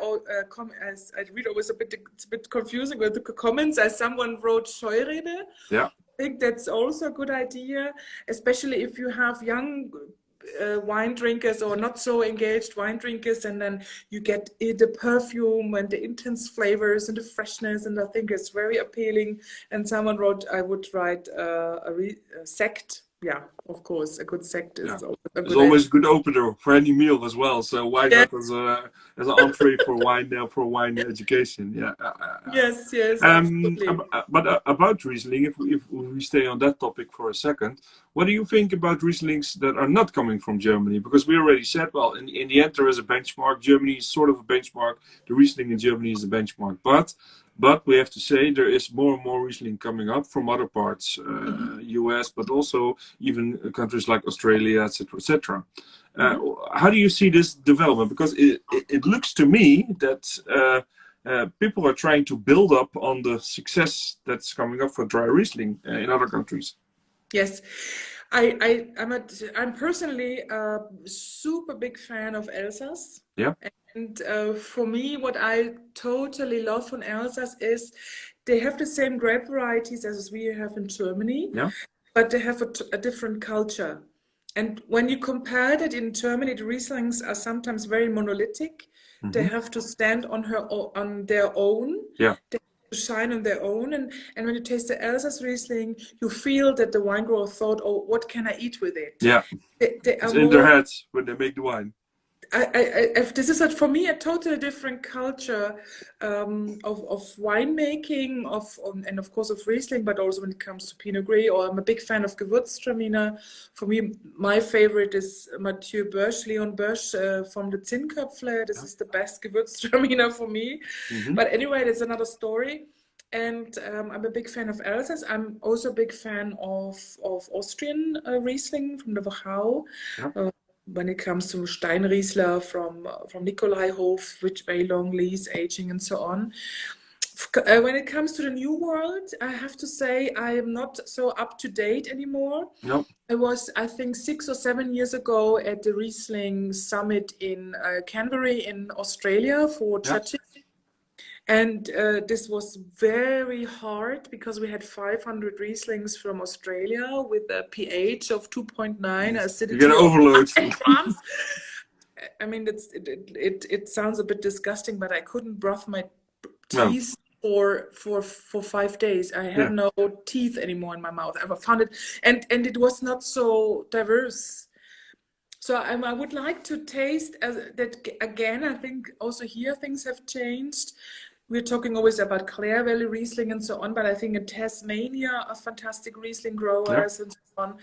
as I read always it's a bit confusing with the comments. As someone wrote Scheurebe. Yeah, I think that's also a good idea, especially if you have young wine drinkers or not so engaged wine drinkers, and then you get the perfume and the intense flavors and the freshness, and I think it's very appealing. And someone wrote, I would write a sect. Yeah, of course, a good sect is always a good opener for any meal as well. So why not as an entree for wine education? Yeah. Yes, absolutely. But about Riesling, if we stay on that topic for a second, what do you think about Rieslings that are not coming from Germany? Because we already said, well, in the end there is a benchmark. Germany is sort of a benchmark. The Riesling in Germany is the benchmark, but we have to say there is more and more Riesling coming up from other parts, US, but also even countries like Australia, etc., etc. How do you see this development? Because it looks to me that people are trying to build up on the success that's coming up for dry Riesling in other countries. Yes, I'm personally a super big fan of Elsass. Yeah. And for me, what I totally love from Elsass is they have the same grape varieties as we have in Germany, but they have a different culture. And when you compare that in Germany, the Rieslings are sometimes very monolithic. They have to stand on their own. Yeah. They have to shine on their own. And when you taste the Elsass Riesling, you feel that the wine grower thought, oh, what can I eat with it? Yeah. It's in their heads when they make the wine. This is for me a totally different culture of winemaking, and of course of Riesling, but also when it comes to Pinot Gris. Or I'm a big fan of Gewürztraminer. For me, my favorite is Mathieu Boesch, Leon Boesch from the Zinnköpfle. This is the best Gewürztraminer for me. But anyway, that's another story. And I'm a big fan of Elsass. I'm also a big fan of Austrian Riesling from the Wachau. When it comes to Steinriesler from Nikolaihof, with very long lease aging and so on. When it comes to the New World, I have to say I am not so up to date anymore. No. I was, I think, 6 or 7 years ago at the Riesling Summit in Canberra in Australia for judging. And this was very hard because we had 500 Rieslings from Australia with a pH of 2.9, acidity. You're gonna overload. I mean, it sounds a bit disgusting, but I couldn't brush my teeth for 5 days. I had no teeth anymore in my mouth. I found it, and it was not so diverse. So I would like to taste that again. I think also here things have changed. We're talking always about Clare Valley Riesling and so on, but I think in Tasmania are fantastic Riesling growers and so on.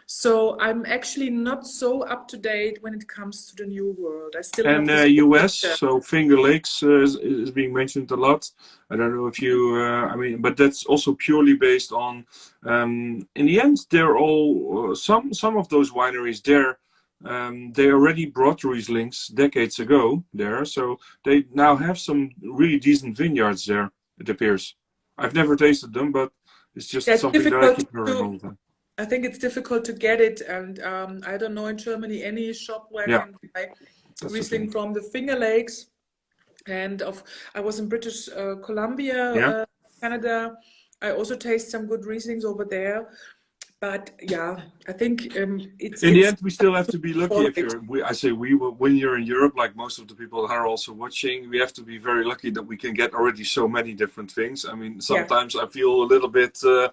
So I'm actually not so up to date when it comes to the New World. I still have US, so Finger Lakes is being mentioned a lot. I don't know if you, but that's also purely based on. In the end, they're all some of those wineries there. They already brought Rieslings decades ago there, so they now have some really decent vineyards there, it appears. I've never tasted them, but It's just Yeah, it's something that I difficult keep hearing all the to. time. I think it's difficult to get it, and I don't know in Germany any shop where I Yeah, can buy that's the Riesling thing. from the Finger Lakes. And I was in British Columbia, Yeah. Canada. I also taste some good Rieslings over there. But yeah, I think In the it's end, we still have to be lucky follow if it. you're. I say we when you're in Europe, like most of the people that are also watching, we have to be very lucky that we can get already so many different things. I mean, Yeah. sometimes I feel a little bit. I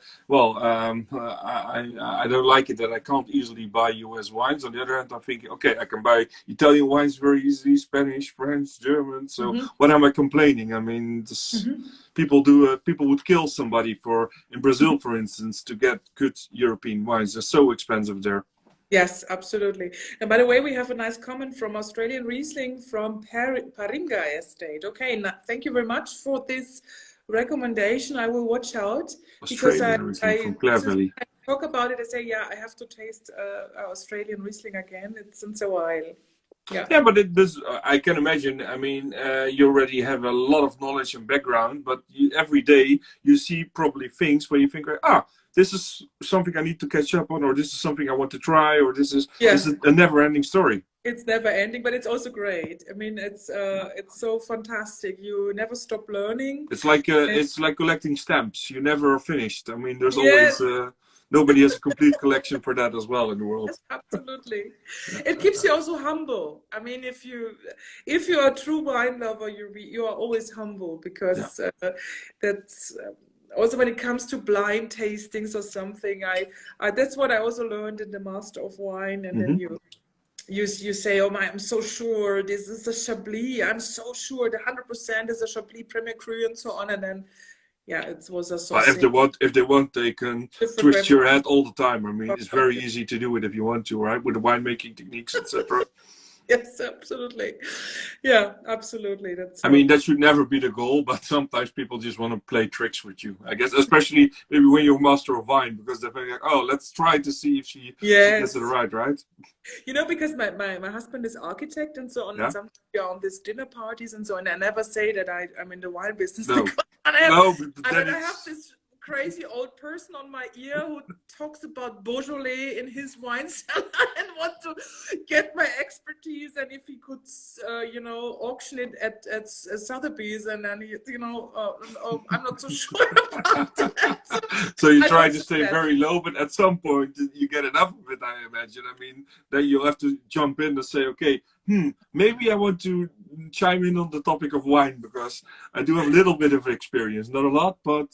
don't like it that I can't easily buy U.S. wines. On the other hand, I'm thinking, okay, I can buy Italian wines very easily, Spanish, French, German. So what am I complaining? I mean, this, people do. People would kill somebody for in Brazil, for instance, to get good European wines. They're so expensive there. Yes, absolutely. And by the way, we have a nice comment from Australian Riesling from Paringa Estate. Okay, thank you very much for this recommendation. I will watch out because Australian Riesling from Clare Valley. I talk about it. I say, yeah, I have to taste Australian Riesling again. It's since a while. Yeah. Yeah, but I can imagine. I mean, you already have a lot of knowledge and background, but every day you see probably things where you think, this is something I need to catch up on, or this is something I want to try, or this is a never-ending story. It's never ending, but it's also great. I mean, it's so fantastic. You never stop learning. It's like collecting stamps. You never are finished. I mean, there's Yes. always nobody has a complete collection for that as well in the world. Yes, absolutely. It keeps you also humble. I mean, if you are a true wine lover, you are always humble because that's also when it comes to blind tastings or something. I that's what I also learned in the Master of Wine, and then you say, oh my, I'm so sure this is a Chablis. I'm so sure the 100% is a Chablis Premier Cru and so on, and then. Yeah, it was a But if they want, they can twist your head all the time. I mean, it's very easy to do it if you want to, right? With the winemaking techniques, etc. Yes, absolutely. Yeah, absolutely. I mean, that should never be the goal, but sometimes people just want to play tricks with you, I guess, especially maybe when you're master of wine, because they're thinking, oh, let's try to see if she gets it right? You know, because my husband is architect and so on, and sometimes you're on these dinner parties and so on, and I never say that I'm in the wine business. No, because I have this crazy old person on my ear who talks about Beaujolais in his wine cellar and want to get my expertise, and if he could, auction it at Sotheby's, and then I'm not so sure about that. So you try to stay very low, but at some point you get enough of it, I imagine. I mean, then you'll have to jump in and say, okay, maybe I want to chime in on the topic of wine because I do have a little bit of experience, not a lot, but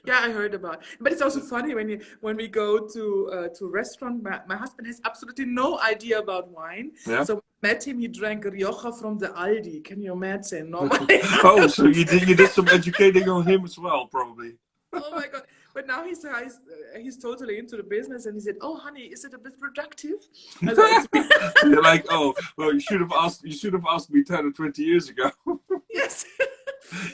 yeah, I heard about it. But it's also funny when we go to restaurant. My husband has absolutely no idea about wine. Yeah. So we met him. He drank Rioja from the Aldi. Can you imagine? Normally. Oh, so you did some educating on him as well, probably. Oh my God! But now he's totally into the business, and he said, "Oh, honey, is it a bit productive?" You're like, oh, well, you should have asked me 10 or 20 years ago. Yes.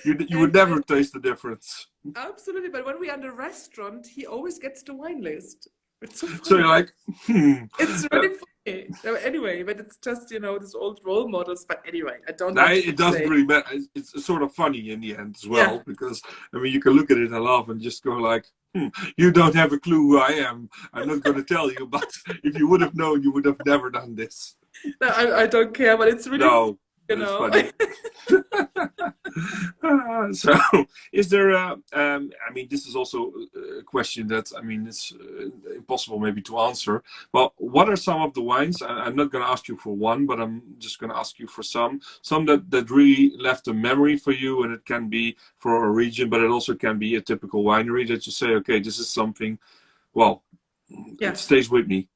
You would never taste the difference. Absolutely, but when we're in the restaurant, he always gets the wine list. It's so funny. So you're like, It's really funny. So anyway, but it's just, these old role models. But anyway, I don't know. It doesn't really matter. It's sort of funny in the end as well, because, I mean, you can look at it and laugh and just go like, you don't have a clue who I am. I'm not going to tell you, but if you would have known, you would have never done this. No, I don't care, but it's really funny. So, is there I mean, this is also a question that, I mean, it's impossible maybe to answer. But what are some of the wines? I'm not going to ask you for one, but I'm just going to ask you for some that really left a memory for you, and it can be for a region, but it also can be a typical winery that you say, okay, this is something, it stays with me.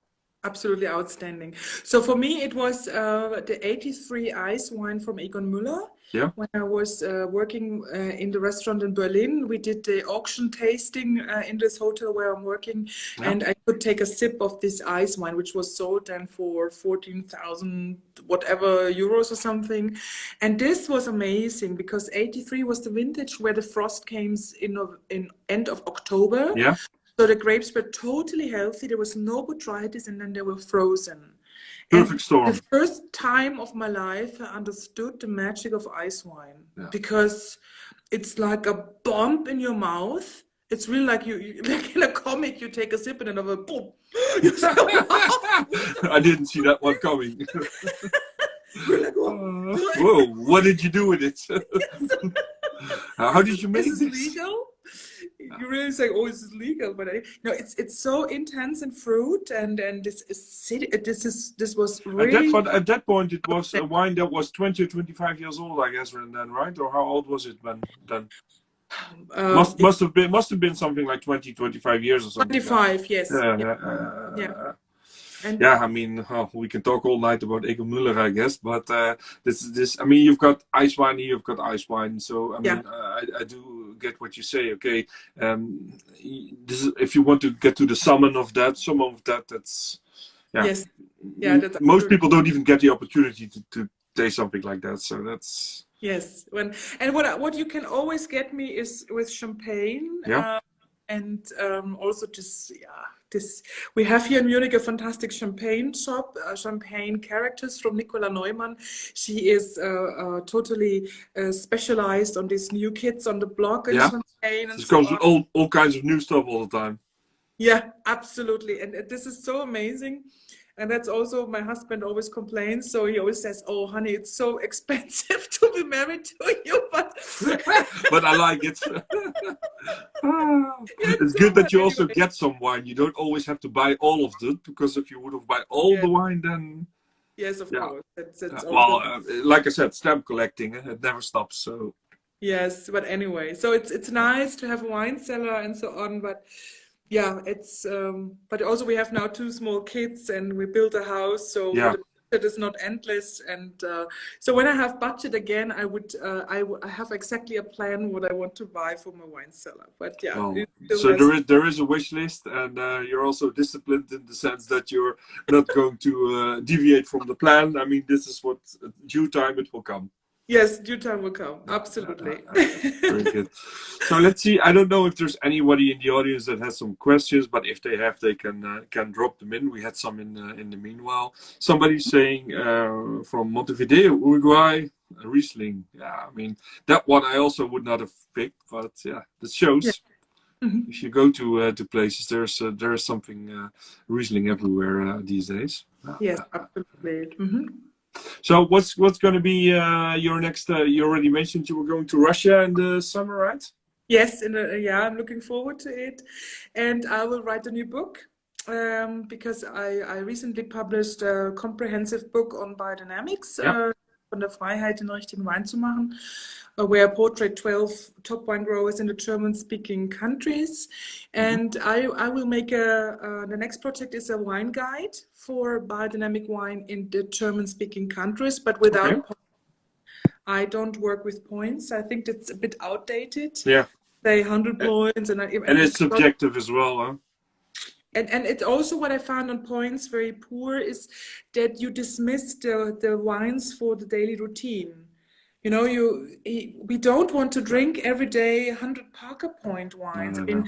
Absolutely outstanding. So for me, it was the 83 Ice wine from Egon Müller. Yeah. When I was working in the restaurant in Berlin, we did the auction tasting in this hotel where I'm working, and I could take a sip of this ice wine, which was sold then for 14,000 whatever euros or something. And this was amazing because 83 was the vintage where the frost came in end of October. Yeah. So the grapes were totally healthy. There was no botrytis, and then they were frozen. Perfect storm. The first time of my life, I understood the magic of ice wine because it's like a bomb in your mouth, it's really like you like in a comic, you take a sip and another boom. You say, wow. I didn't see that one coming. We're like, whoa, what did you do with it? How did you make this? Is this legal? You really say, "Oh, is this legal?" But no, it's so intense in fruit, and this was really at that point it was a wine that was 20 or 25 years old, I guess, then, right? Or how old was it then? Must have been something like 20, 25 years or something. 25, yes. Yeah. I mean, we can talk all night about Egel Müller, I guess, but this. I mean, you've got ice wine here, you've got ice wine, so I mean, I do get what you say. Okay, this is, if you want to get to the summon of that, that's yes, that's most people don't even get the opportunity to taste something like that. So that's yes. What you can always get me is with champagne. And also this we have here in Munich a fantastic champagne shop, champagne characters from Nicola Neumann. She is totally specialized on these new kids on the block and champagne. And she comes with all kinds of new stuff all the time. Yeah, absolutely. And this is so amazing. And that's also, my husband always complains. So he always says, "Oh, honey, it's so expensive to be married to you." But I like it. It's good that you also get some wine. You don't always have to buy all of it, because if you would have buy all the wine, then... Yes, of course. That's well, like I said, stamp collecting, it never stops. So yes, but anyway, so it's nice to have a wine cellar and so on, but... Yeah, it's but also we have now 2 small kids and we built a house, so the budget is not endless. And so when I have budget again, I have exactly a plan what I want to buy for my wine cellar. But so there is a wish list, and you're also disciplined in the sense that you're not going to deviate from the plan. I mean, this is what due time it will come. Yes, due time will come. Absolutely. Very good. So let's see. I don't know if there's anybody in the audience that has some questions, but if they have, they can drop them in. We had some in the meanwhile. Somebody's saying from Montevideo, Uruguay, Riesling. Yeah, I mean that one I also would not have picked, but that shows. Yeah. If you go to places, there is something Riesling everywhere these days. Yes, absolutely. So what's going to be your next? You already mentioned you were going to Russia in the summer, right? Yes, I'm looking forward to it, and I will write a new book because I recently published a comprehensive book on biodynamics, von der Freiheit, den richtigen Wein zu machen, where I portray 12 top wine growers in the German-speaking countries, and I will make the next project is a wine guide for biodynamic wine in the German-speaking countries, but without points. I don't work with points. I think that's a bit outdated. Yeah. Say 100 points. And it's subjective as well, huh? And it's also what I found on points very poor is that you dismiss the wines for the daily routine. You know, we don't want to drink every day 100 Parker Point wines. No.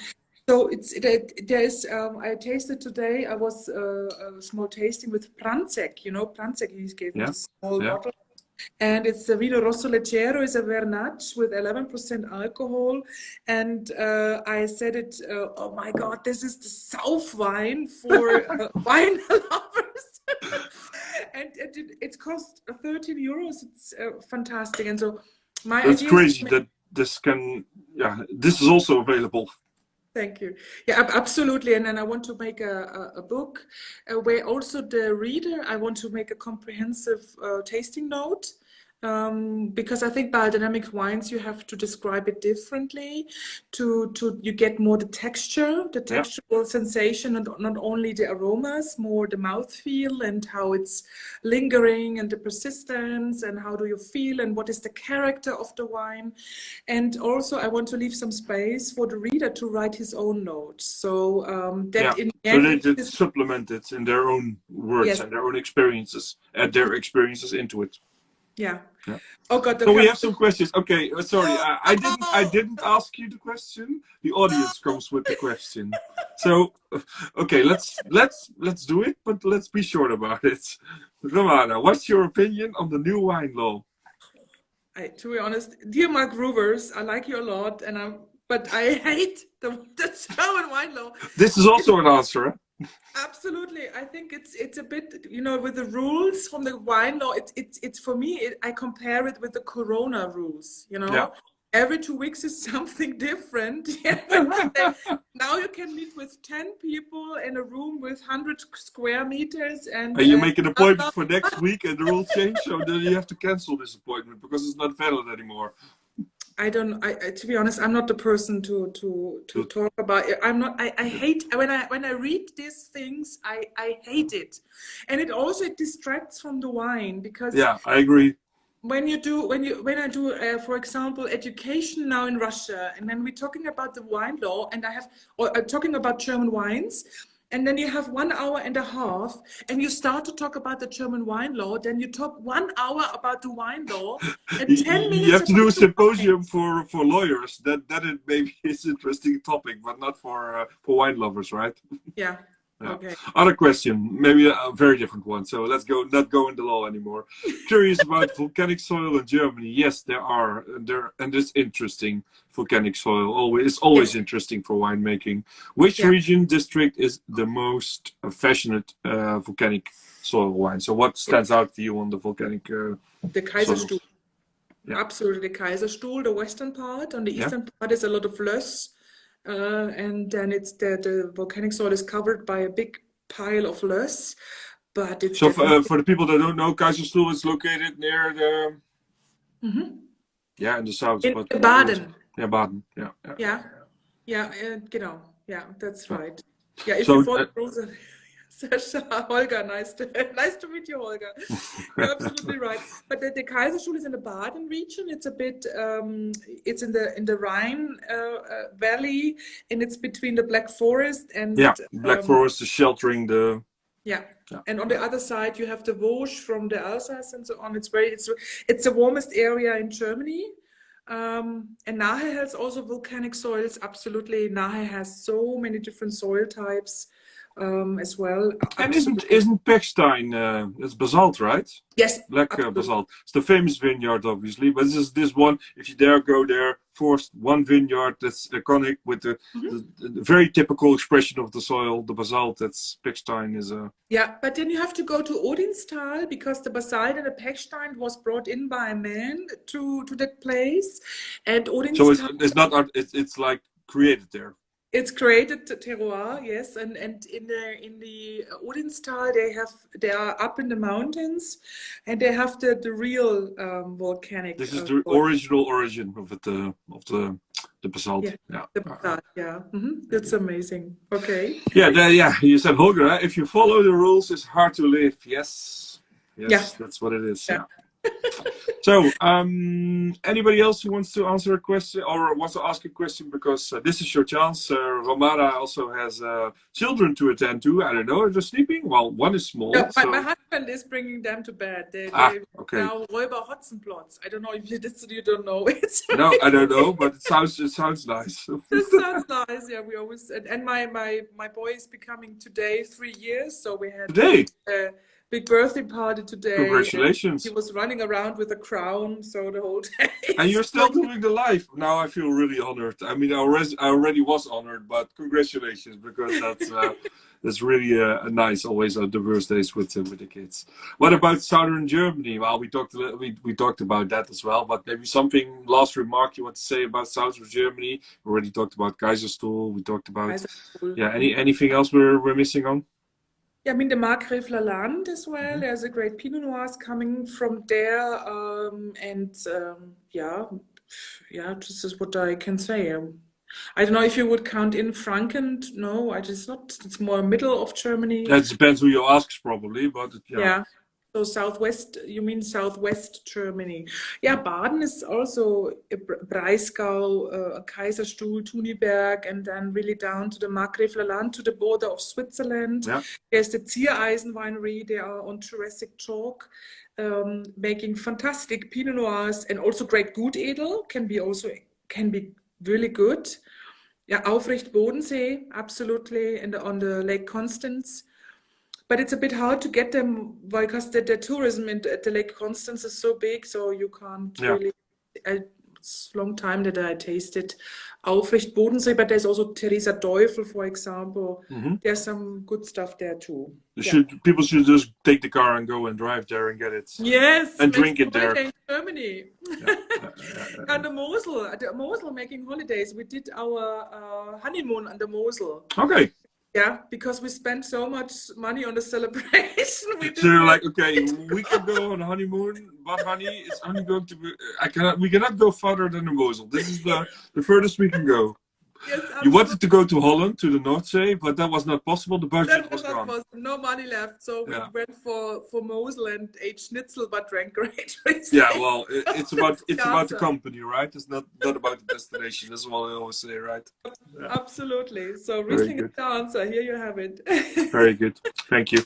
So I tasted today. I was a small tasting with Pranzek. You know, Pranzek. He gave me a small bottle, and it's the Vino Rosso Leggero. Is a Vernaccia with 11% alcohol, and I said it. Oh my God, this is the South wine for wine lovers. And it cost 13 euros. It's fantastic, and so that's crazy that this is also available. Thank you. Yeah, absolutely. And then I want to make a book where also the reader, I want to make a comprehensive tasting note. Because I think biodynamic wines, you have to describe it differently to you get more the textural sensation, and not only the aromas, more the mouthfeel and how it's lingering and the persistence and how do you feel and what is the character of the wine. And also I want to leave some space for the reader to write his own notes. So that in the end, so they supplement it in their own words and their own experiences, add their experiences into it. Yeah. Oh God. So we have some questions. Okay, sorry, I didn't ask you the question. The audience comes with the question. So, okay, let's do it, but let's be short about it. Romana, what's your opinion on the new wine law? To be honest, dear Mark Rovers, I like you a lot, and but I hate the German wine law. This is also an answer. Huh? Absolutely. I think it's a bit, with the rules from the wine law, it's for me, I compare it with the Corona rules, Yeah. Every 2 weeks is something different. Now you can meet with 10 people in a room with 100 square meters and you make an appointment for next week and the rules change, so then you have to cancel this appointment because it's not valid anymore. To be honest, I'm not the person to talk about it. I hate when I read these things, I hate it. And it distracts from the wine because yeah, I agree. When I do, for example, education now in Russia, and then we're talking about the wine law, and talking about German wines, and then you have 1 hour and a half, and you start to talk about the German wine law, then you talk 1 hour about the wine law, and 10 minutes. You have to do a symposium for lawyers. That it maybe is an interesting topic, but not for wine lovers, right? Yeah. Yeah. Okay. Other question, maybe a very different one. So let's not go into law anymore. Curious about volcanic soil in Germany. Yes, and it's interesting. Volcanic soil it's always interesting for winemaking. Which region district is the most affectionate volcanic soil wine? So what stands out to you on the volcanic? The Kaiserstuhl. Yeah. Absolutely, the Kaiserstuhl, the western part. On the eastern part is a lot of löss. And then it's the volcanic soil is covered by a big pile of löss, but it's so for the people that don't know, Kaiserstuhl is located near the in the south. In Baden. Yeah, Baden. Yeah, that's right. Yeah, if you follow Holger, nice to meet you, Holger. You're absolutely right. But the Kaiserstuhl is in the Baden region. It's a bit, it's in the Rhine Valley, and it's between the Black Forest and Black Forest is sheltering the. Yeah, and on the other side you have the Vosges from the Alsace and so on. It's the warmest area in Germany. And Nahe has also volcanic soils. Absolutely, Nahe has so many different soil types. As well. And isn't Pechstein it's basalt, right? Yes, black basalt. It's the famous vineyard, obviously, but this one. If you dare go there, one vineyard that's iconic with the very typical expression of the soil, the basalt. That's Pechstein is a. Yeah, but then you have to go to Odinstal because the basalt and the Pechstein was brought in by a man to that place, and Odinstal. So it's not art. It's like created there. It's created terroir, yes, and in the Odinstal they are up in the mountains, and they have the real volcanic. This is the original origin of the basalt. Yeah, the basalt. Yeah, that's amazing. Okay. Yeah. You said, Holger, if you follow the rules, it's hard to live. Yes, that's what it is. Yeah. So, anybody else who wants to answer a question or wants to ask a question, because this is your chance. Romana also has children to attend to. I don't know, are they sleeping? Well, one is small. No, my husband is bringing them to bed. They okay. Now Räuber Hotzenplotz. I don't know if you don't know it. No, I don't know, but it sounds nice. It sounds nice. Yeah, we always and my boy is becoming today 3 years, so we had today. Big birthday party today. Congratulations. He was running around with a crown, so the whole day. And you're still doing the live. Now I feel really honored. I mean, I already was honored, but congratulations, because that's really nice, always on the birthdays with the kids. What about southern Germany? Well, we talked about that as well, but maybe something, last remark you want to say about southern Germany? We already talked about Kaiserstuhl. We talked about, anything else we're missing on? Yeah, I mean the Markgräfler Land as well. There's a great Pinot Noirs coming from there, this is what I can say. I don't know if you would count in Franken. No, it's more middle of Germany. That depends who you ask, probably, but yeah. So southwest, you mean southwest Germany? Yeah, Baden is also Breisgau, Kaiserstuhl, Thuniberg, and then really down to the Markgräfler Land, to the border of Switzerland. Yeah. There's the Ziereisen winery. They are on Jurassic Chalk, making fantastic Pinot Noirs, and also great Gutedel can be really good. Yeah, Aufrecht Bodensee, absolutely, and on the Lake Constance. But it's a bit hard to get them because the tourism at the Lake Constance is so big, so you can't really. it's a long time that I tasted Aufrecht Bodensee, but there's also Theresa Teufel, for example. There's some good stuff there too. People should just take the car and go and drive there and get it. Yes, and drink it there. In Germany. And the Mosel making holidays. We did our honeymoon on the Mosel. Okay. Yeah, because we spent so much money on the celebration. So you're like, okay, we can go on a honeymoon, but honey, it's only going to be. We cannot go farther than the Mosel. This is the furthest we can go. Yes, you wanted to go to Holland, to the North Sea, but that was not possible. The budget was gone. No money left, so we went for Mosel and ate schnitzel, but drank great Riesling. Yeah, well, it's about the company, right? It's not about the destination. That's what I always say, right? Yeah. Absolutely. So Riesling is the answer. Here you have it. Very good. Thank you.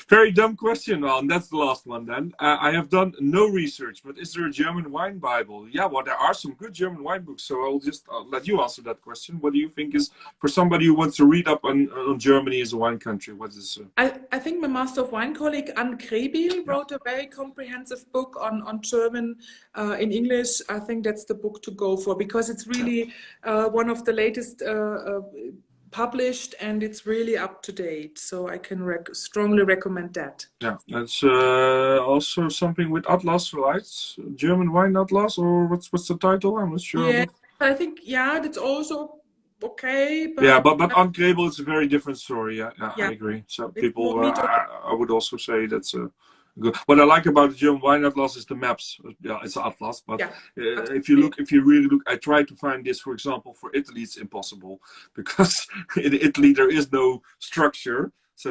Very dumb question. Well, and that's the last one then. I have done no research, but is there a German wine Bible? Yeah, well, there are some good German wine books, so I'll let you answer that question. What do you think is, for somebody who wants to read up on Germany as a wine country, what is... I think my Master of Wine colleague, Anne Krebil, wrote a very comprehensive book on German in English. I think that's the book to go for, because it's really one of the latest published, and it's really up to date. So I can strongly recommend that. Yeah, that's also something with Atlas, right? German Wine Atlas, or what's the title? I'm not sure. Yeah, I think, that's also... okay, but on Krebel it's a very different story. I agree. So people, I would also say that's good. What I like about the German Wine Atlas is the maps. Yeah, it's an atlas, but if you really look, I try to find this, for example, for Italy. It's impossible because in Italy there is no structure. So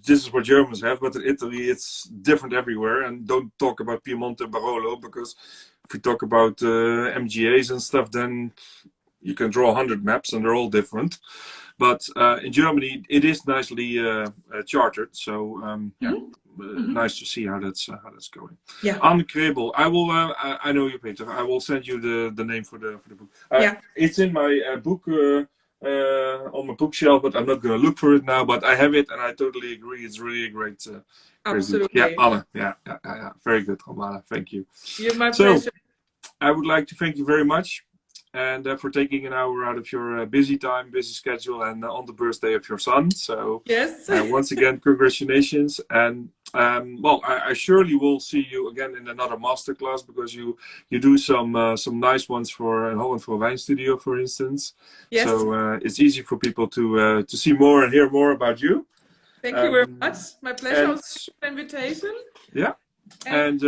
this is what Germans have, but in Italy it's different everywhere. And don't talk about Piemonte and Barolo, because if we talk about MGAs and stuff, then you can draw 100 maps and they're all different. But in Germany, it is nicely chartered. So nice to see how that's going. Yeah. Anne Krebel, I will. I know you, Peter. I will send you the name for the book. It's in my book on my bookshelf, but I'm not going to look for it now. But I have it, and I totally agree. It's really a great. Absolutely. Yeah, Anne. Yeah. Very good, Romana. Thank you. You're my pleasure. I would like to thank you very much. And for taking an hour out of your busy schedule, and on the birthday of your son. So yes. Once again, congratulations. And I surely will see you again in another masterclass, because you do some nice ones for Holland for a Wine Studio, for instance. Yes. So it's easy for people to see more and hear more about you. Thank you very much. My pleasure. Thanks for the invitation. Yeah. And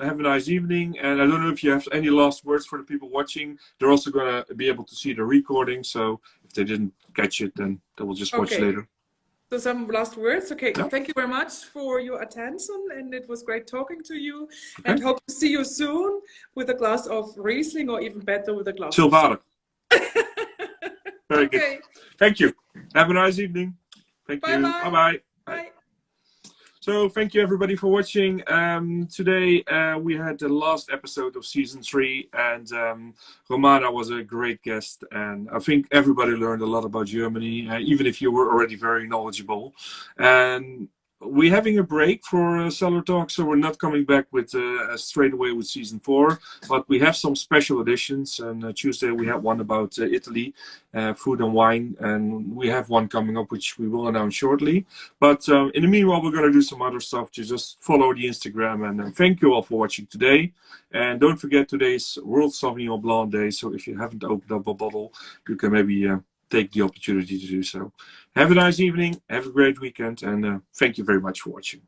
have a nice evening. And I don't know if you have any last words for the people watching. They're also going to be able to see the recording. So if they didn't catch it, then they will just watch later. So some last words. Okay. Yeah. Thank you very much for your attention. And it was great talking to you. Okay. And hope to see you soon with a glass of Riesling, or even better, with a glass Silvaner. of Very good. Thank you. Have a nice evening. Thank you. Bye-bye. Bye-bye. Bye. So thank you everybody for watching. Today we had the last episode of season 3, and Romana was a great guest, and I think everybody learned a lot about Germany, even if you were already very knowledgeable. And we're having a break for Cellar Talk, so we're not coming back with straight away with season 4, but we have some special editions. And Tuesday we had one about Italy, food and wine, and we have one coming up which we will announce shortly. But in the meanwhile, we're going to do some other stuff. Just follow the Instagram, and thank you all for watching today. And don't forget, today's World Sauvignon Blanc Day, so if you haven't opened up a bottle, you can maybe take the opportunity to do so. Have a nice evening, have a great weekend, and thank you very much for watching.